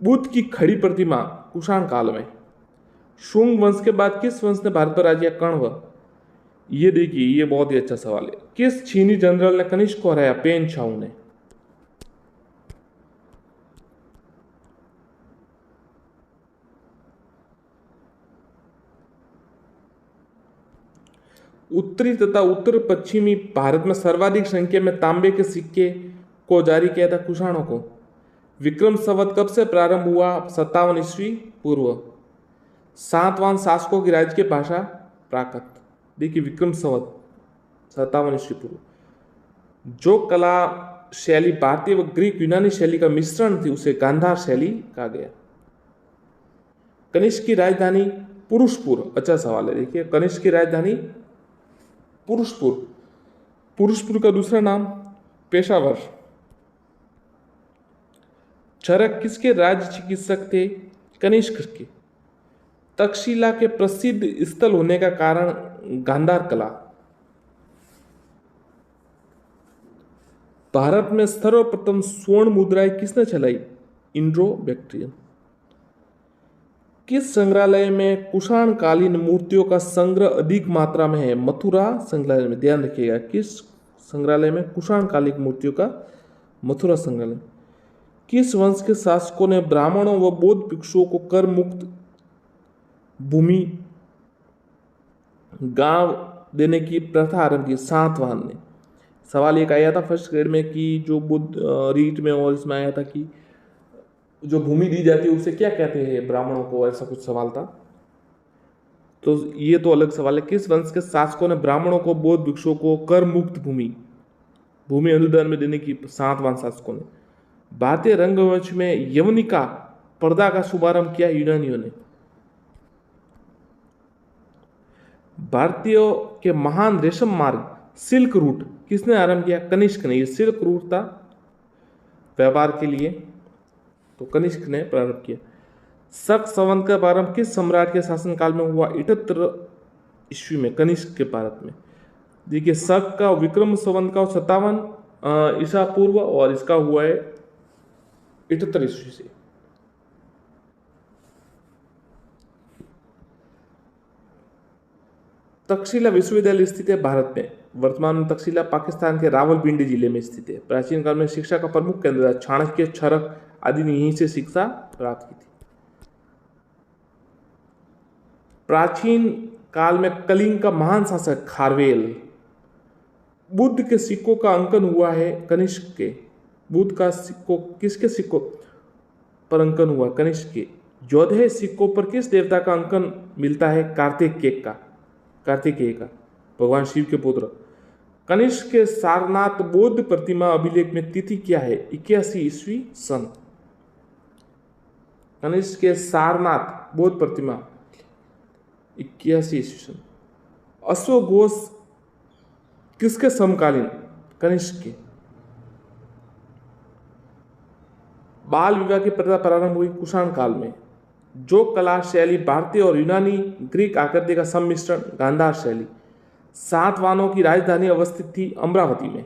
बुद्ध की खड़ी प्रतिमा कुषाण काल में। शुंग वंश के बाद किस वंश ने भारत पर राज्य? कण्व। ये देखिए, ये बहुत ही अच्छा सवाल है। किस चीनी जनरल ने कनिष्क को हराया? पेन छाऊ ने। उत्तरी तथा उत्तर पश्चिमी भारत में सर्वाधिक संख्या में तांबे के सिक्के को जारी किया था कुषाणों को। विक्रम संवत कब से प्रारंभ हुआ? 57 ईस्वी पूर्व। सातवाहन शासकों की राज्य की भाषा प्राकृत। देखिए, विक्रम संवत 57 ईस्वी पूर्व। जो कला शैली भारतीय व ग्रीक यूनानी शैली का मिश्रण थी उसे गांधार शैली कहा गया। कनिष्क की राजधानी पुरुषपुर। अच्छा सवाल है। देखिए, कनिष्क की राजधानी पुरुषपुर। पुरुषपुर का दूसरा नाम पेशावर। चरक किसके राज्य चिकित्सक थे? कनिष्क के। तक्षशिला के प्रसिद्ध स्थल होने का कारण गांधार कला। भारत में सर्वप्रथम स्वर्ण मुद्राएं किसने चलाई? इंड्रो बैक्ट्रियन। किस संग्रहालय में कुषाण कालीन मूर्तियों का संग्रह अधिक मात्रा में है? मथुरा संग्रहालय में। ध्यान रखिएगा, किस संग्रहालय में? कुषाण कालीन मूर्तियों का मथुरा संग्रहालय। किस वंश के शासकों ने ब्राह्मणों व बौद्ध भिक्षुओं को कर मुक्त भूमि गांव देने की प्रथा आरंभ की? सातवाहन ने। सवाल एक आया था फर्स्ट ग्रेड में कि जो बुद्ध रीट में और इसमें आया था कि जो भूमि दी जाती है उसे क्या कहते हैं ब्राह्मणों को, ऐसा कुछ सवाल था। तो ये तो अलग सवाल है। किस वंश के शासकों ने ब्राह्मणों को बौद्ध भिक्षुओं को कर मुक्त भूमि अनुदान में देने की? सातवाहन शासकों ने। भारतीय रंगवंश में यवनिका पर्दा का शुभारंभ किया? यूनानियों ने। भारतीयों के महान रेशम मार्ग सिल्क रूट किसने आरंभ किया? कनिष्क ने। ये सिल्क रूट था व्यापार के लिए, तो कनिष्क ने प्रारंभ किया। शक संवत का प्रारंभ किस सम्राट के शासनकाल में हुआ? 78 ईस्वी में, कनिष्क के भारत में। देखिए, शक का विक्रम संवत का 57 ईसा पूर्व, और इसका हुआ है 78 ईस्वी से। तक्षशिला विश्वविद्यालय स्थित है भारत में। वर्तमान में तक्षशिला पाकिस्तान के रावलपिंडी जिले में स्थित है। प्राचीन काल में शिक्षा का प्रमुख केंद्र था। चाणक्य, चरक आदि ने यहीं से शिक्षा प्राप्त की थी। प्राचीन काल में कलिंग का महान शासक खारवेल। बुद्ध के सिक्कों का अंकन हुआ है कनिष्क के। बुद्ध का सिक्कों, किसके सिक्कों पर अंकन हुआ? कनिष्क के। योधे सिक्कों पर किस देवता का अंकन मिलता है? कार्तिकेय का, भगवान शिव के पुत्र। कनिष्क के सारनाथ बौद्ध प्रतिमा अभिलेख में तिथि क्या है? 81 ईस्वी सन। कनिष्क के सारनाथ बौद्ध प्रतिमा 81 ईस्वी सन। अश्वघोष किसके समकालीन? कनिष्क के। बाल विवाह की प्रथा प्रारंभ हुई कुषाण काल में। जो कला शैली भारतीय और यूनानी ग्रीक आकृति का सम्मिश्रण, गांधार शैली। सातवाहनों की राजधानी अवस्थित थी अमरावती में।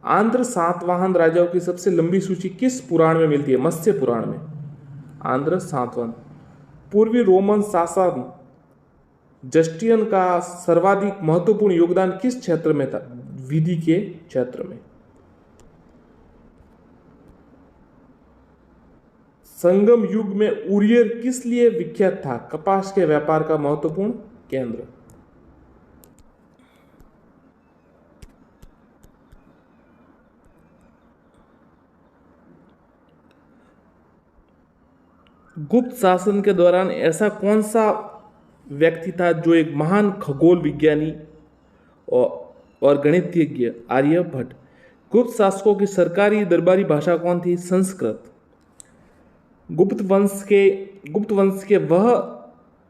आंध्र सातवाहन राजाओं की सबसे लंबी सूची किस पुराण में मिलती है? मत्स्य पुराण में। आंध्र सातवाहन। पूर्वी रोमन शासक जस्टियन का सर्वाधिक महत्वपूर्ण योगदान किस क्षेत्र में था? विधि के क्षेत्र में। संगम युग में उरियर किस लिए विख्यात था? कपास के व्यापार का महत्वपूर्ण केंद्र। गुप्त शासन के दौरान ऐसा कौन सा व्यक्ति था जो एक महान खगोल विज्ञानी और गणितज्ञ? आर्यभट्ट। गुप्त शासकों की सरकारी दरबारी भाषा कौन थी? संस्कृत। गुप्त वंश के वह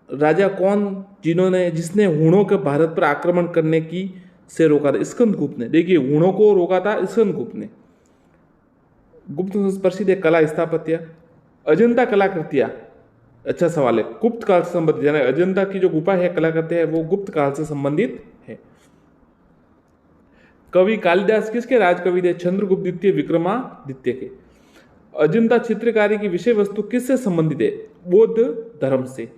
राजा कौन जिसने हुणों के भारत पर आक्रमण करने की से रोका था? स्कंदगुप्त ने। देखिए, हुणों को रोका था स्कंदगुप्त ने। गुप्त वंश प्रसिद्ध है कला स्थापत्य। अजंता कलाकृतियां, अच्छा सवाल है, गुप्त काल से संबंधित, यानी अजंता की जो गुफा है कलाकृति है वो गुप्त काल से संबंधित है। कवि कालिदास किसके राजकवि थे? चंद्रगुप्त द्वितीय विक्रमादित्य के। अजंता चित्रकारी की विषय वस्तु किससे संबंधित है? बौद्ध धर्म से।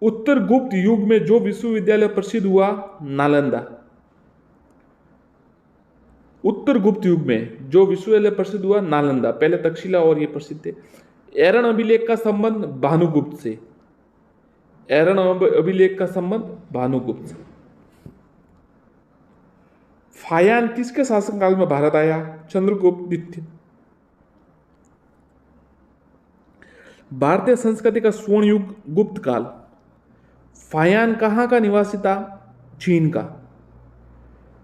उत्तर गुप्त युग में जो विश्वविद्यालय प्रसिद्ध हुआ? नालंदा। उत्तर गुप्त युग में जो विश्वविद्यालय प्रसिद्ध हुआ? नालंदा। पहले तक्षशिला और ये प्रसिद्ध थे। एरन अभिलेख का संबंध भानुगुप्त से। एरन अभिलेख का संबंध भानुगुप्त से। फायान किसके शासनकाल में भारत आया? चंद्रगुप्त द्वितीय। भारतीय संस्कृति का स्वर्ण युग गुप्त काल। फायान कहां का निवासी था? चीन का।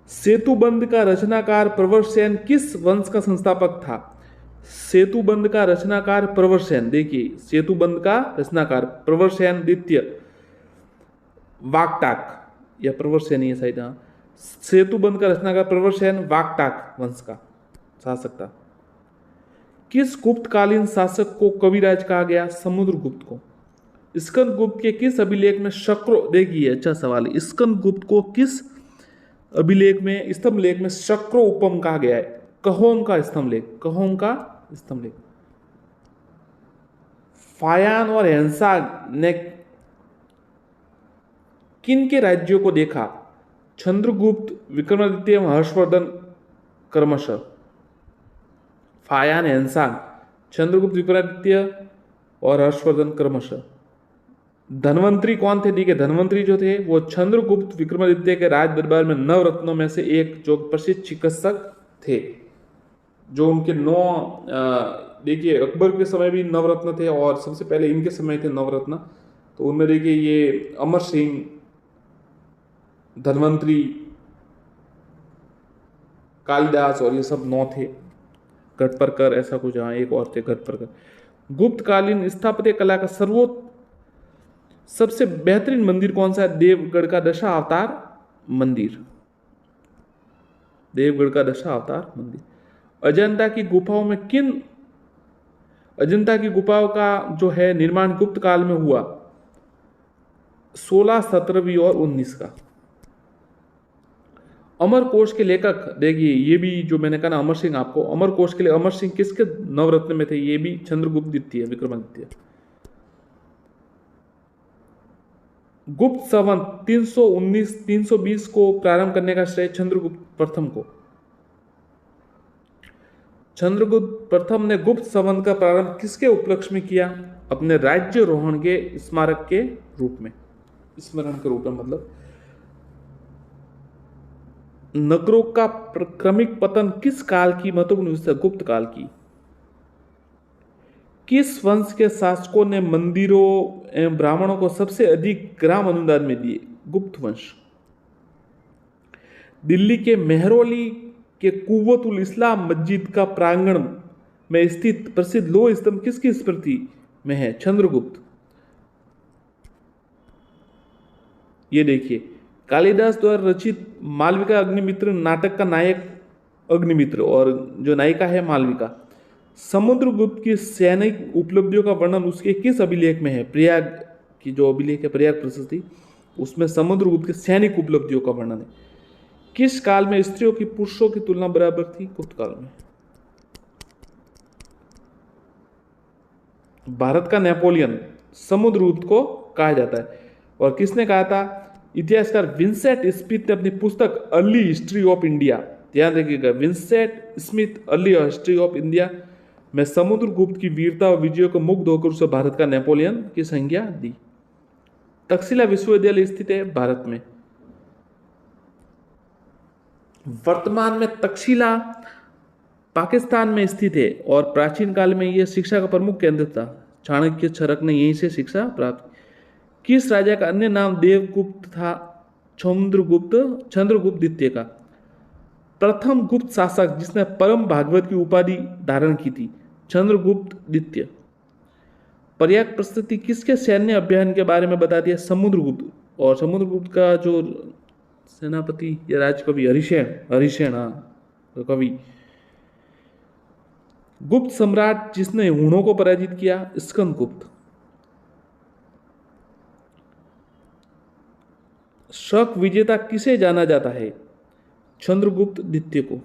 सेतुबंध का रचनाकार प्रवरसेन किस वंश का संस्थापक था? सेतुबंध का रचनाकार प्रवरसेन। देखिए, सेतुबंध का रचनाकार प्रवरसेन द्वितीय वाकटाक, या प्रवरसेन ये शायद, हाँ, सेतुबंध का रचनाकार प्रवरसेन वाकटाक वंश का शासक था। किस गुप्तकालीन शासक को कविराज कहा गया? समुद्रगुप्त को। स्कंदगुप्त के किस अभिलेख में शक्रो, देखिए अच्छा सवाल है, स्कंदगुप्त को किस अभिलेख में, स्तंभ लेख में शक्रो उपम कहा गया है? कहोम का स्तंभ लेख। कहोम का स्तंभ लेख। फायान और हेंसाग ने किन के राज्यों को देखा? चंद्रगुप्त, विक्रमादित्य, हर्षवर्धन क्रमशः। फायान, हेंसांग, चंद्रगुप्त, विक्रमादित्य और हर्षवर्धन क्रमशः। धनवंतरी कौन थे? ठीक है, धनवंतरी जो थे वो चंद्रगुप्त विक्रमादित्य के राज दरबार में नवरत्नों में से एक, जो प्रसिद्ध चिकित्सक थे, जो उनके 9, देखिए अकबर के समय भी नवरत्न थे और सबसे पहले इनके समय थे नवरत्न। तो उनमें देखिए ये अमर सिंह, धनवंतरी, कालिदास और ये सब 9 थे। घटपरकर, ऐसा कुछ, हाँ एक और थे घटपरकर। गुप्तकालीन स्थापत्य कला का सबसे बेहतरीन मंदिर कौन सा है? देवगढ़ का दशावतार मंदिर। देवगढ़ का दशावतार मंदिर। अजंता की गुफाओं का जो है निर्माण गुप्त काल में हुआ? 16, 17वीं और 19 का। अमरकोश के लेखक, देखिए ये भी जो मैंने कहा ना अमर सिंह, आपको अमरकोश के लिए अमर सिंह किसके नवरत्न में थे? ये भी चंद्रगुप्त द्वितीय, विक्रमादित्य। गुप्त संवत 319-320 को प्रारंभ करने का श्रेय चंद्रगुप्त प्रथम को। चंद्रगुप्त प्रथम ने गुप्त संवत का प्रारंभ किसके उपलक्ष्य में किया? अपने राज्यारोहण के स्मारक के रूप में, स्मरण के रूप में, मतलब नगरों का क्रमिक पतन किस काल की महत्वपूर्ण विषय? गुप्त काल की। किस वंश के शासकों ने मंदिरों एवं ब्राह्मणों को सबसे अधिक ग्राम अनुदान में दिए? गुप्त वंश। दिल्ली के मेहरौली के कुव्वतुल इस्लाम मस्जिद का प्रांगण में स्थित प्रसिद्ध लोह स्तंभ किसकी स्मृति में है? चंद्रगुप्त। ये देखिए, कालिदास द्वारा रचित मालविका अग्निमित्र नाटक का नायक अग्निमित्र और जो नायिका है मालविका। समुद्रगुप्त की सैनिक उपलब्धियों का वर्णन उसके किस अभिलेख में है? प्रयाग की जो अभिलेख है, प्रयाग प्रशस्ति, उसमें समुद्रगुप्त के सैनिक उपलब्धियों का वर्णन है। किस काल में स्त्रियों की पुरुषों की तुलना बराबर थी? गुप्त काल में। भारत का नेपोलियन समुद्रगुप्त को कहा जाता है। और किसने कहा था? इतिहासकार विंसेंट स्मिथ ने अपनी पुस्तक अर्ली हिस्ट्री ऑफ इंडिया, ध्यान रखिएगा, Vincent Smith early history of India में समुद्रगुप्त की वीरता और विजयों को मुग्ध होकर उसे भारत का नेपोलियन की संज्ञा दी। तक्षशिला विश्वविद्यालय स्थित है भारत में। वर्तमान में तक्षशिला पाकिस्तान में स्थित है और प्राचीन काल में यह शिक्षा का प्रमुख केंद्र था। चाणक्य चरक ने यहीं से शिक्षा प्राप्त की। किस राजा का अन्य नाम देवगुप्त था? चंद्रगुप्त द्वितीय का। प्रथम गुप्त शासक जिसने परम भागवत की उपाधि धारण की थी? चंद्रगुप्त द्वितीय। प्रयाग प्रशस्ति किसके सैन्य अभियान के बारे में बताती है? समुद्रगुप्त। और समुद्रगुप्त का जो सेनापति या राजकवि हरिसेन कवि। गुप्त सम्राट जिसने हुणों को पराजित किया? स्कंदगुप्त। शक विजेता किसे जाना जाता है? चंद्रगुप्त द्वितीय को।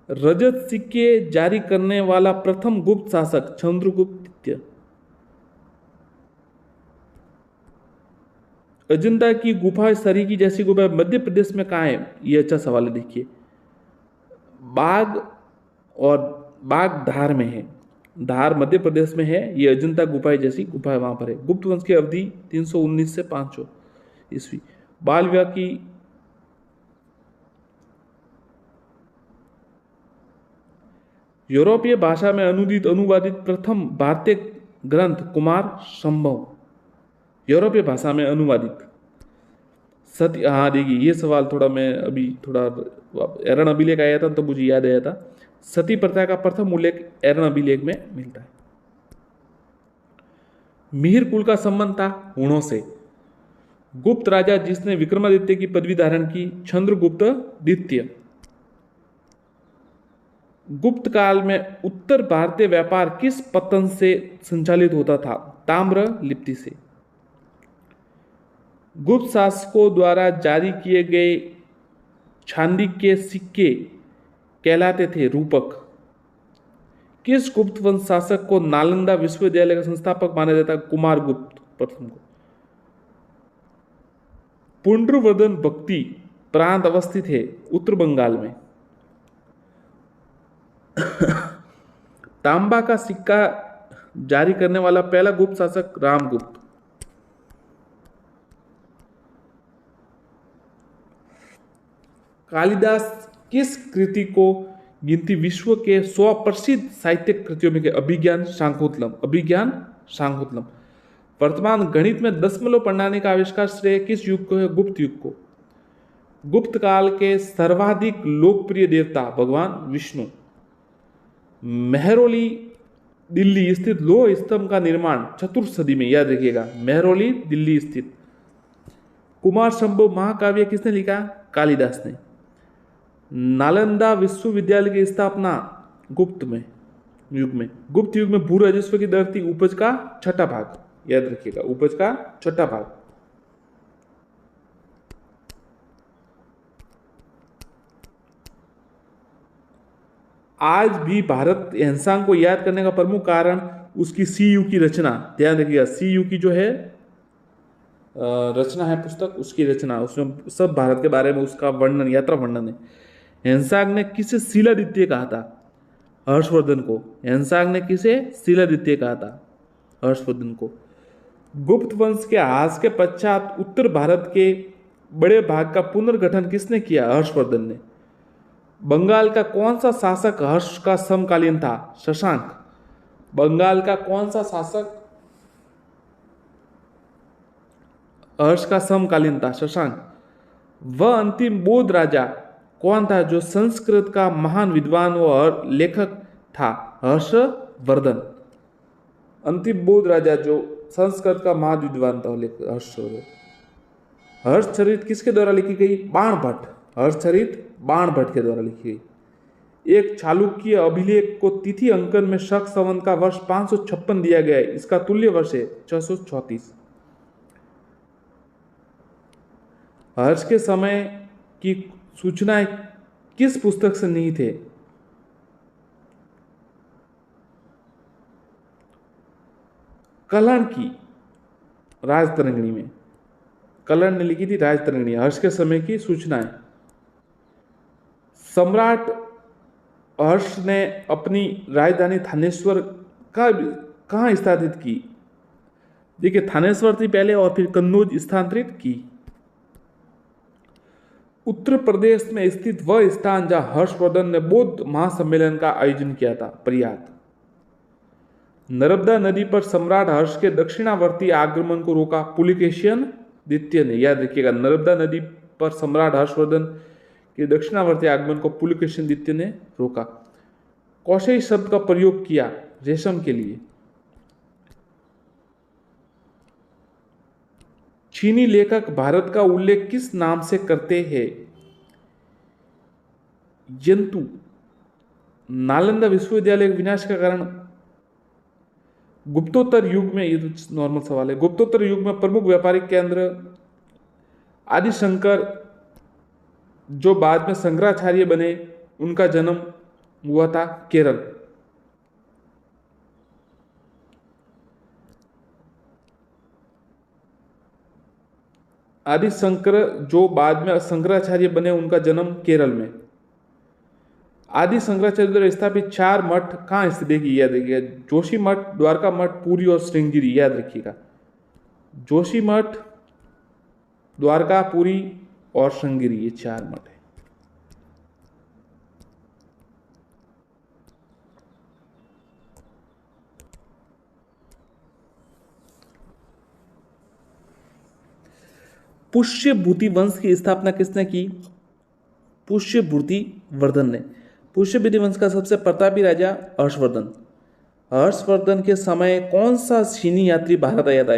रजत सिक्के जारी करने वाला प्रथम गुप्त शासक? चंद्रगुप्त द्वितीय। अजंता की गुफा सरीकी जैसी गुफा मध्य प्रदेश में कहाँ है? ये अच्छा सवाल है। देखिए, बाग धार में है। धार मध्य प्रदेश में है। ये अजंता गुफा जैसी गुफा है, वहां पर है। गुप्त वंश की अवधि 319 से 500 ईस्वी। बाल विवाह की यूरोपीय भाषा में अनुवादित प्रथम भारतीय ग्रंथ कुमार संभव। यूरोपीय भाषा में अनुवादित सती। हाँ देखिए, ये सवाल थोड़ा मैं अभी एरन अभिलेख आया था तो मुझे याद आया था। सती प्रथा का प्रथम उल्लेख एरन अभिलेख में मिलता है। मिहिर कुल का संबंध था हुणों से। गुप्त राजा जिसने विक्रमादित्य की पदवी धारण की? चंद्रगुप्त द्वितीय। गुप्त काल में उत्तर भारतीय व्यापार किस पत्तन से संचालित होता था? ताम्र लिपि से। गुप्त शासकों द्वारा जारी किए गए चांदी के सिक्के कहलाते थे रूपक। किस गुप्त वंश शासक को नालंदा विश्वविद्यालय का संस्थापक माना जाता है? कुमारगुप्त प्रथम को। पुंड्रवर्धन भक्ति प्रांत अवस्थित है उत्तर बंगाल में। तांबा का सिक्का जारी करने वाला पहला गुप्त शासक? रामगुप्त। कालिदास किस कृति को गिनती विश्व के 100 प्रसिद्ध साहित्यिक कृतियों में? अभिज्ञान शाकुंतलम। वर्तमान गणित में दशमलव प्रणाली का आविष्कार श्रेय किस युग को है? गुप्त युग को। गुप्त काल के सर्वाधिक लोकप्रिय देवता भगवान विष्णु। मेहरौली दिल्ली स्थित लौह स्तंभ का निर्माण चतुर्थ सदी में, याद रखिएगा, मेहरौली दिल्ली स्थित। कुमार संभव महाकाव्य किसने लिखा? कालिदास ने। नालंदा विश्वविद्यालय की स्थापना गुप्त युग में भू राजस्व की दर थी उपज का छठा भाग, याद रखिएगा, उपज का छठा भाग। आज भी भारत हैंसांग को याद करने का प्रमुख कारण उसकी सीयू की रचना, ध्यान रखिएगा, सीयू की जो है रचना है पुस्तक, उसकी रचना, उसमें सब भारत के बारे में उसका वर्णन, यात्रा वर्णन है। हैंसांग ने किसे शिलादित्य कहा था? हर्षवर्धन को। हैंसांग ने किसे शिलादित्य कहा था? हर्षवर्धन को। गुप्त वंश के ह्रास के पश्चात उत्तर भारत के बड़े भाग का पुनर्गठन किसने किया? हर्षवर्धन ने। बंगाल का कौन सा शासक हर्ष का समकालीन था? शशांक। बंगाल का कौन सा शासक हर्ष का समकालीन था? शशांक। वह अंतिम बौद्ध राजा कौन था जो संस्कृत का महान विद्वान और लेखक था? हर्षवर्धन। अंतिम बौद्ध राजा जो संस्कृत का महान विद्वान था, हर्षवर्धन। हर्षचरित किसके द्वारा लिखी गई? बाणभट्ट। हर्षचरित बाणभट्ट के द्वारा लिखी गई। एक चालुक्य अभिलेख को तिथि अंकन में शक संवत का वर्ष 556 दिया गया है, इसका तुल्य वर्ष है 634। हर्ष के समय की सूचनाएं किस पुस्तक से निहित है? कलहण की राजतरंगिणी में, कलहण ने लिखी थी राजतरंगिणी, हर्ष के समय की सूचनाएं। सम्राट हर्ष ने अपनी राजधानी थानेश्वर कहाँ स्थापित की? देखिए, थानेश्वर थी पहले और फिर कन्नौज स्थानांतरित की। उत्तर प्रदेश में स्थित वह स्थान जहां हर्षवर्धन ने बौद्ध महासम्मेलन का आयोजन किया था, प्रयाग। नर्मदा नदी पर सम्राट हर्ष के दक्षिणावर्ती आक्रमण को रोका पुलिकेशियन द्वितीय ने, याद रखिएगा, नर्मदा नदी पर सम्राट हर्षवर्धन के दक्षिणावर्ती आगमन को पुलिकेशियन द्वितीय ने रोका। कौशई शब्द का प्रयोग किया रेशम के लिए। चीनी लेखक भारत का उल्लेख किस नाम से करते हैं? जंतु। नालंदा विश्वविद्यालय के विनाश का कारण गुप्तोत्तर युग में, ये तो नॉर्मल सवाल है, गुप्तोत्तर युग में प्रमुख व्यापारिक केंद्र आदिशंकर जो बाद में शंकराचार्य बने, उनका जन्म हुआ था केरल। आदिशंकर जो बाद में शंकराचार्य बने, उनका जन्म केरल में। आदि शंकराचार्य द्वारा स्थापित 4 मठ कहाँ स्थित? देखिए, याद रखिएगा, जोशी मठ, द्वारका मठ, पुरी और श्रृंगगिरी, याद रखिएगा, जोशी मठ, द्वारका, पुरी और श्रृंगगिरी, ये 4 मठ है। पुष्यभूति वंश की स्थापना किसने की? पुष्यभूति वर्धन ने। पुष्यभूति वंश का सबसे प्रतापी राजा हर्षवर्धन। हर्षवर्धन के समय कौन सा चीनी यात्री भारत आया था?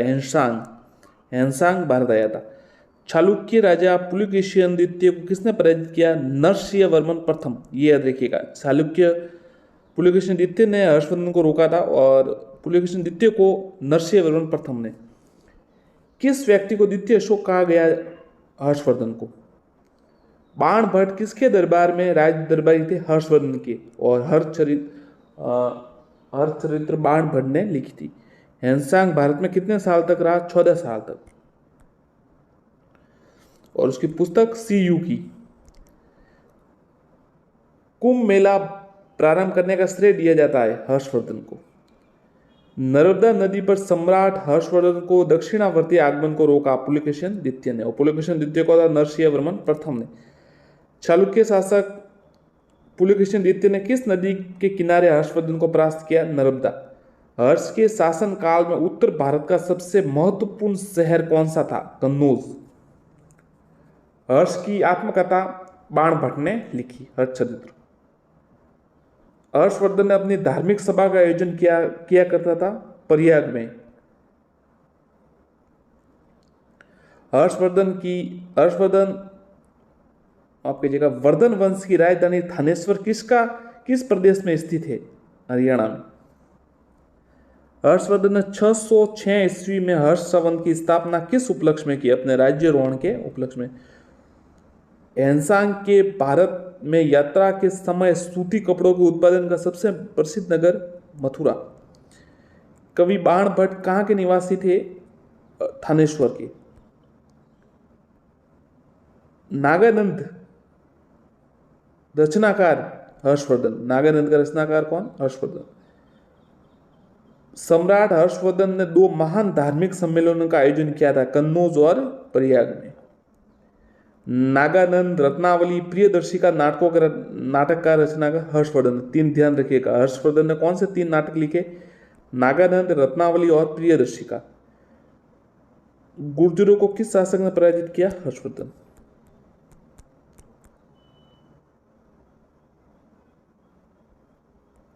हैंसांग भारत आया था। चालुक्य राजा पुलिकेशियन द्वितीय को किसने पराजित किया? नरसिंहवर्मन प्रथम, ये याद रखिएगा। चालुक्य पुलिकेशियन द्वितीय ने हर्षवर्धन को रोका था और पुलिकेशियन द्वितीय को नरसिंहवर्मन प्रथम ने। किस व्यक्ति को द्वितीय अशोक कहा गया? हर्षवर्धन को। बाणभट्ट किसके दरबार में राज दरबारी थे? हर्षवर्धन के। और हर्षचरित्र बाणभट्ट ने लिखी थी। हैंसांग भारत में कितने साल तक रहा? 14 साल तक। और उसकी पुस्तक सीयू की। कुंभ मेला प्रारंभ करने का श्रेय दिया जाता है हर्षवर्धन को। नर्मदा नदी पर सम्राट हर्षवर्धन को दक्षिणावर्ती आगमन को रोका पुलिकेशियन द्वितीय ने, और पुलिकेशियन द्वितीय को था नरसिंहवर्मन प्रथम ने। चालुक्य शासक पुलिकेशियन द्वितीय ने किस नदी के किनारे हर्षवर्धन को परास्त किया? नर्मदा। हर्ष के शासन काल में उत्तर भारत का सबसे महत्वपूर्ण शहर कौन सा था? कन्नौज। हर्ष की आत्मकथा बाणभट्ट ने लिखी, हर्षचरित्र। हर्षवर्धन ने अपनी धार्मिक सभा का आयोजन किया किया करता था प्रयाग में। हर्षवर्धन आपकी जगह वर्धन वंश की राजधानी थानेश्वर किस प्रदेश में स्थित है? हरियाणा में। हर्षवर्धन ने 606 ईस्वी में हर्ष संवत की स्थापना किस उपलक्ष्य में की? अपने राज्यारोहण के उपलक्ष्य में। हेनसांग के भारत में यात्रा के समय सूती कपड़ों के उत्पादन का सबसे प्रसिद्ध नगर मथुरा। कवि बाण भट्ट कहाँ के निवासी थे? थानेश्वर के। नागानंद रचनाकार हर्षवर्धन। नागानंद का रचनाकार कौन? हर्षवर्धन। सम्राट हर्षवर्धन ने 2 महान धार्मिक सम्मेलनों का आयोजन किया था, कन्नौज और प्रयाग में। नागानंद रत्नावली प्रियदर्शी का नाटक का रचनाकार हर्षवर्धन। 3 ध्यान रखिएगा, हर्षवर्धन ने कौन से 3 नाटक लिखे? नागानंद, रत्नावली और प्रियदर्शी का। गुर्जरों को किस शासक ने पराजित किया? हर्षवर्धन।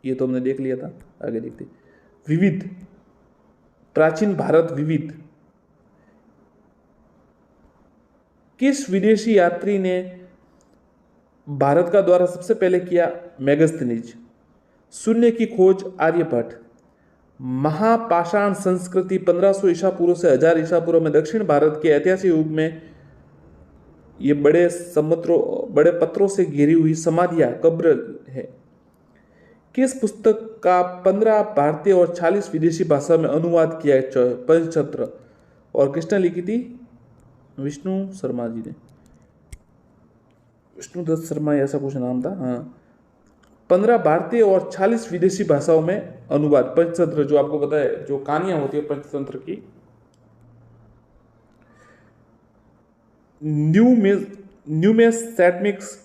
ये तो हमने देख लिया था, आगे देखते। विविध, प्राचीन भारत विविध किस विदेशी यात्री ने भारत का दौरा सबसे पहले किया? मेगास्थनीज। शून्य की खोज आर्यभट्ट। महापाषाण संस्कृति 1500 ईसा पूर्व से 1000 ईसा पूर्व में दक्षिण भारत के ऐतिहासिक युग में ये बड़े पत्थरों से घिरी हुई समाधियां कब्र है। किस पुस्तक का 15 भारतीय और 40 विदेशी भाषा में अनुवाद किया है? पंचतंत्र। और किसने लिखी थी? विष्णु शर्मा जी ने। विष्णु दत्त शर्मा ऐसा कुछ नाम था। हाँ, 15 भारतीय और 40 विदेशी भाषाओं में अनुवाद। पंचतंत्र जो आपको पता है, जो कहानियां होती है पंचतंत्र की। न्यूमेस्टैटिक्स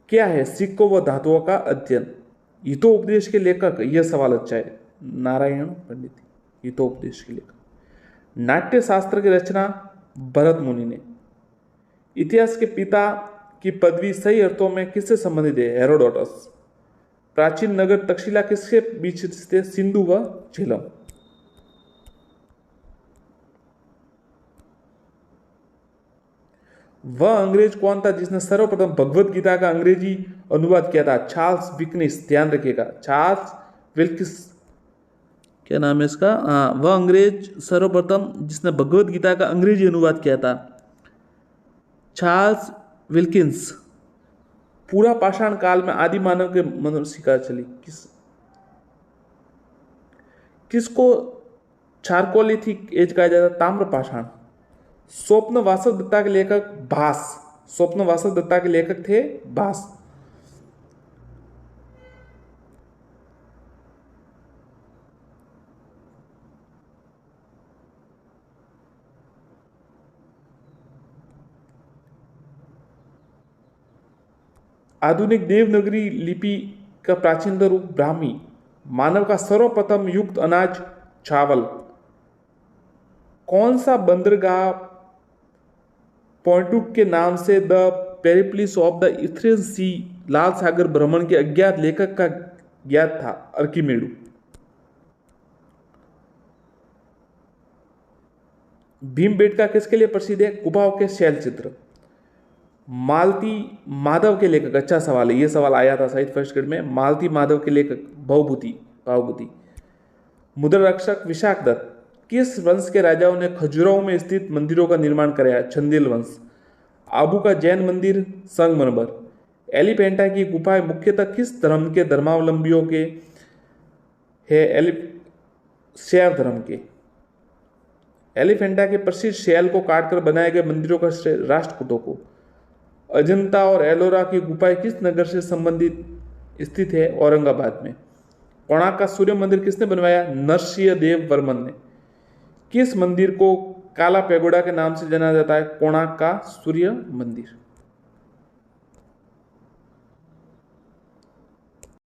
क्या है? सिक्कों व धातुओं का अध्ययन। हितोपदेश के लेखक, यह सवाल अच्छा है, नारायण पंडित। हितोपदेश के लेखक। नाट्य शास्त्र की रचना भरत मुनि ने। इतिहास के पिता की पदवी सही अर्थों में किससे संबंधित है? हेरोडोटस। प्राचीन नगर तक्षशिला किसके बीच स्थित है? सिंधु व झेलम। वह अंग्रेज कौन था जिसने सर्वप्रथम भगवत गीता का अंग्रेजी अनुवाद किया था? Charles Wilkins. ध्यान रखिएगा, चार्ल्स विल्किंस। क्या नाम है इसका? वह अंग्रेज सर्वप्रथम जिसने भगवत गीता का अंग्रेजी अनुवाद किया था, चार्ल्स विल्किंस। पूरा पाषाण काल में आदि मानव के मनुष्य शिकार चली किसको चारकोलिथिक एज कहा जाता है? ताम्र पाषाण। स्वप्न वासव दत्ता के लेखक भास। स्वप्न वासव दत्ता के लेखक थे भास। आधुनिक देवनागरी लिपि का प्राचीन रूप ब्राह्मी। मानव का सर्वप्रथम युक्त अनाज चावल। कौन सा बंदरगाह पॉइंटुक के नाम से द पेरिप्लिस ऑफ द इथरियन सी, लाल सागर भ्रमण के अज्ञात लेखक का ज्ञात था? अर्किमेडू। भीमबेटका किसके लिए प्रसिद्ध है? गुफाओं के शैल चित्र। मालती माधव के लेखक, अच्छा सवाल है, यह सवाल आया था साहित्य फर्स्ट ग्रेड में। मालती माधव के लेखक भावभूति। मुद्रा रक्षक विशाख दत्त। किस वंश के राजाओं ने खजुराहो में स्थित मंदिरों का निर्माण कराया? चंदेल वंश। आबू का जैन मंदिर संगमरमर। एलिफेंटा की गुफाएं मुख्यतः किस धर्म के धर्मावलंबियों के है? शैव धर्म के। एलिफेंटा के प्रसिद्ध शैल को काटकर बनाए गए मंदिरों का श्रेय राष्ट्रकूटों को। अजंता और एलोरा की गुफाएं किस नगर से संबंधित स्थित है? औरंगाबाद में। कोणार्क का सूर्य मंदिर किसने बनवाया? नरसिंह देव वर्मन ने। किस मंदिर को काला पैगोडा के नाम से जाना जाता है? कोणार्क का सूर्य मंदिर।